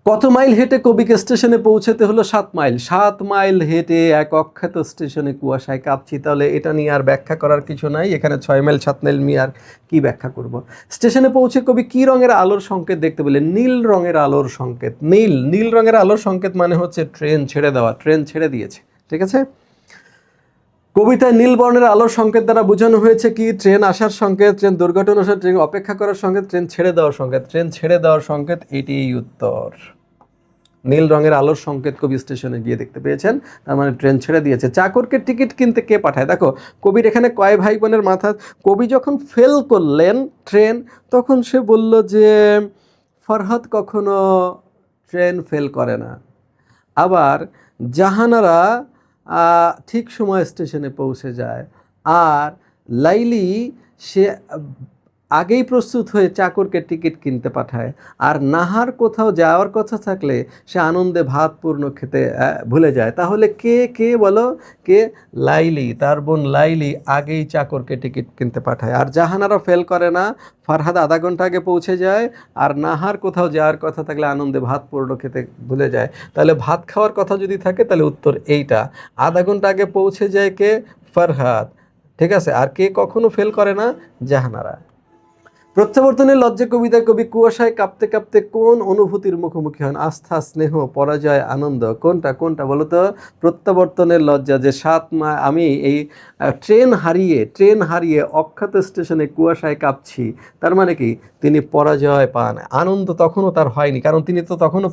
কত মাইল হেঁটে কবিকে স্টেশনে পৌঁছতে হলো? 7 মাইল। 7 মাইল হেঁটে এক অখ্যাত স্টেশনে কুয়াশায় কাঁপছি। তাহলে এটা নিয়ে আর ব্যাখ্যা করার কিছু নাই। এখানে 6 মাইল 7 মাইল নিয়ে আর কি ব্যাখ্যা করব? স্টেশনে পৌঁছে কবি কি রঙের আলোর সংকেত দেখতে পেলেন? নীল রঙের আলোর সংকেত। নীল রঙের আলোর সংকেত মানে হচ্ছে ট্রেন ছেড়ে দেওয়া, ট্রেন ছেড়ে দিয়েছে। ঠিক আছে? কবিতায় নীল বর্ণের আলোর সংকেত দ্বারা বোঝানো হয়েছে কি? ট্রেন আসার সংকেত, ট্রেন দুর্ঘটনা আসার, ট্রেন অপেক্ষা করার সংকেত, ট্রেন ছেড়ে দেওয়ার সংকেত। ট্রেন ছেড়ে দেওয়ার সংকেত, এটিই উত্তর। নীল রঙের আলোর সংকেত কবি স্টেশনে গিয়ে দেখতে পেয়েছেন, তার মানে ট্রেন ছেড়ে দিয়েছে। চাকরকে টিকিট কিনতে কে পাঠায়? দেখো কবির এখানে কয় ভাই বোনের মাথা। কবি যখন ফেল করলেন ট্রেন, তখন সে বলল যে ফরহাদ কখনো ট্রেন ফেল করে না। আবার জাহানারা ঠিক সময় স্টেশনে পৌঁছে যায়। আর লাইলি সে আগেই প্রস্তুত হয়ে চাকরকে টিকিট কিনতে পাঠায়। আর নাহার কোথাও যাওয়ার কথা থাকলে সে আনন্দে ভাত পূর্ণ খেতে ভুলে যায়। তাহলে কে কে বলো? কে? লাইলি, তার বোন লাইলি আগেই চাকরকে টিকিট কিনতে পাঠায়। আর জাহানারা ফেল করে না, ফারহাদ আধা ঘন্টা আগে পৌঁছে যায়। আর নাহার কোথাও যাওয়ার কথা থাকলে আনন্দে ভাত পূর্ণ খেতে ভুলে যায়। তাহলে ভাত খাওয়ার কথা যদি থাকে তাহলে উত্তর এইটা। আধা ঘন্টা আগে পৌঁছে যায় কে? ফারহাদ। ঠিক আছে? আর কে কখনো ফেল করে না? জাহানারা। প্রত্যাবর্তনের লজ্জা কবিতায় কবি কুয়াশায় কাঁপতে কাঁপতে কোন অনুভূতির মুখোমুখি হন? আস্থা, স্নেহ, পরাজয়, আনন্দ, কোনটা কোনটা বলো তো? প্রত্যাবর্তনের লজ্জা, যে 7 মাইল আমি এই ট্রেন হারিয়ে অখ্যাত স্টেশনে কুয়াশায় কাঁপছি, তার মানে কি তিনি পরাজয় পান। আনন্দ তখনও তার হয়নি, কারণ তিনি তো তখনও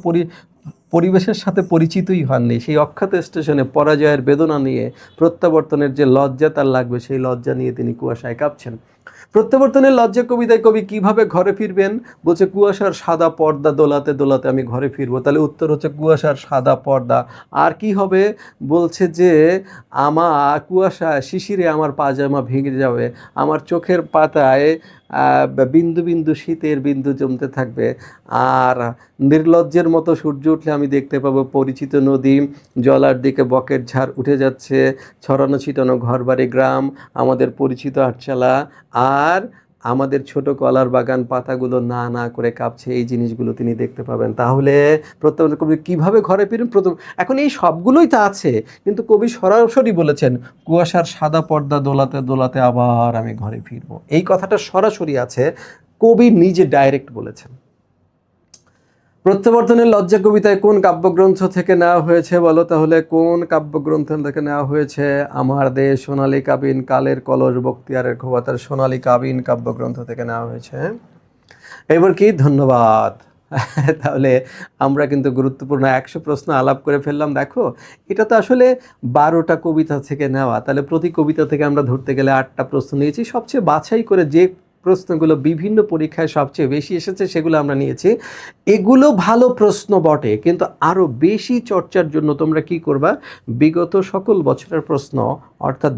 পরিবেশের সাথে পরিচিতই হননি। সেই অখ্যাত স্টেশনে পরাজয়ের বেদনা নিয়ে, প্রত্যাবর্তনের যে লজ্জা তার লাগবে, সেই লজ্জা নিয়ে তিনি কুয়াশায় কাঁপছেন। প্রত্যাবর্তনের লজ্জা কবিতায় কবি কিভাবে ঘরে ফিরবেন? বলছে কুয়াশার সাদা পর্দা দোলাতে দোলাতে আমি ঘরে ফিরবো। তাহলে উত্তর হচ্ছে কুয়াশার সাদা পর্দা। আর কি হবে? বলছে যে আমার কুয়াশা শিশিরে আমার পাজামা ভেঙে যাবে, আমার চোখের পাতায় বিন্দু বিন্দু শীতের বিন্দু জমতে থাকবে। আর নির্লজ্জের মতো সূর্য উঠলে আমি দেখতে পাবো পরিচিত নদী, জলার দিকে বকের ঝাড় উঠে যাচ্ছে, ছড়ানো ছিটানো ঘরবাড়ি, গ্রাম, আমাদের পরিচিত আটচালা, আর আমাদের ছোট কলার বাগান পাতাগুলো না না করে কাঁপছে। এই জিনিসগুলো তিনি দেখতে পাবেন। তাহলে প্রত্যেক কবি কীভাবে ঘরে ফিরেন? প্রথম, এখন এই সবগুলোই তা আছে, কিন্তু কবি সরাসরি বলেছেন কুয়াশার সাদা পর্দা দোলাতে দোলাতে আবার আমি ঘরে ফিরবো। এই কথাটা সরাসরি আছে, কবি নিজে ডাইরেক্ট বলেছেন। প্রত্যাবর্তনের লজ্জা কবিতায় কোন কাব্যগ্রন্থ থেকে নেওয়া হয়েছে বলো? তাহলে কোন কাব্যগ্রন্থ থেকে নেওয়া হয়েছে? আমার দেশ, সোনালী কাবিন, কালের কলস, বক্তিয়ারের খোবাতার, সোনালী কাবিন কাব্যগ্রন্থ থেকে নেওয়া হয়েছে। এবার কি? ধন্যবাদ। তাহলে আমরা কিন্তু গুরুত্বপূর্ণ 100 প্রশ্ন আলাপ করে ফেললাম। দেখো এটা তো আসলে 12টা কবিতা থেকে নেওয়া, তাহলে প্রতি কবিতা থেকে আমরা ধরতে গেলে 8টা প্রশ্ন নিয়েছি। সবচেয়ে বাছাই করে যে প্রশ্নগুলো বিভিন্ন পরীক্ষায় সবচেয়ে বেশি এসেছে সেগুলো আমরা নিয়েছি। এগুলো ভালো প্রশ্ন বটে, কিন্তু আরও বেশি চর্চার জন্য তোমরা কি করবা? বিগত সকল বছরের প্রশ্ন, অর্থাৎ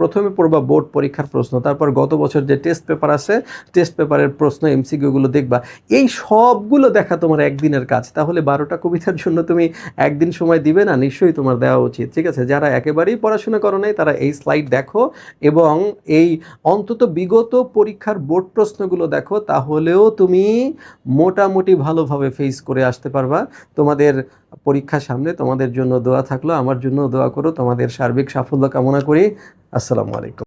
প্রথমে পড়বা বোর্ড পরীক্ষার প্রশ্ন, তারপর গত বছর যে টেস্ট পেপার আছে টেস্ট পেপারের প্রশ্ন এমসিকিউগুলো দেখবা। এই সবগুলো দেখা তোমার একদিনের কাজ। তাহলে 12টা কবিতার জন্য তুমি একদিন সময় দিবে না? নিশ্চয়ই তোমার দেওয়া উচিত। ঠিক আছে? যারা একেবারেই পড়াশোনা করো নাই তারা এই স্লাইড দেখো এবং এই অন্তত বিগত পরীক্ষার বোর্ড প্রশ্নগুলো দেখো, তাহলেও তুমি মোটামুটি ভালোভাবে ফেস করে আসতে পারবা। তোমাদের পরীক্ষা সামনে, তোমাদের জন্য দোয়া থাকলো, আমার জন্য দোয়া করো। তোমাদের সার্বিক সাফল্য কামনা করি। আসসালামু আলাইকুম।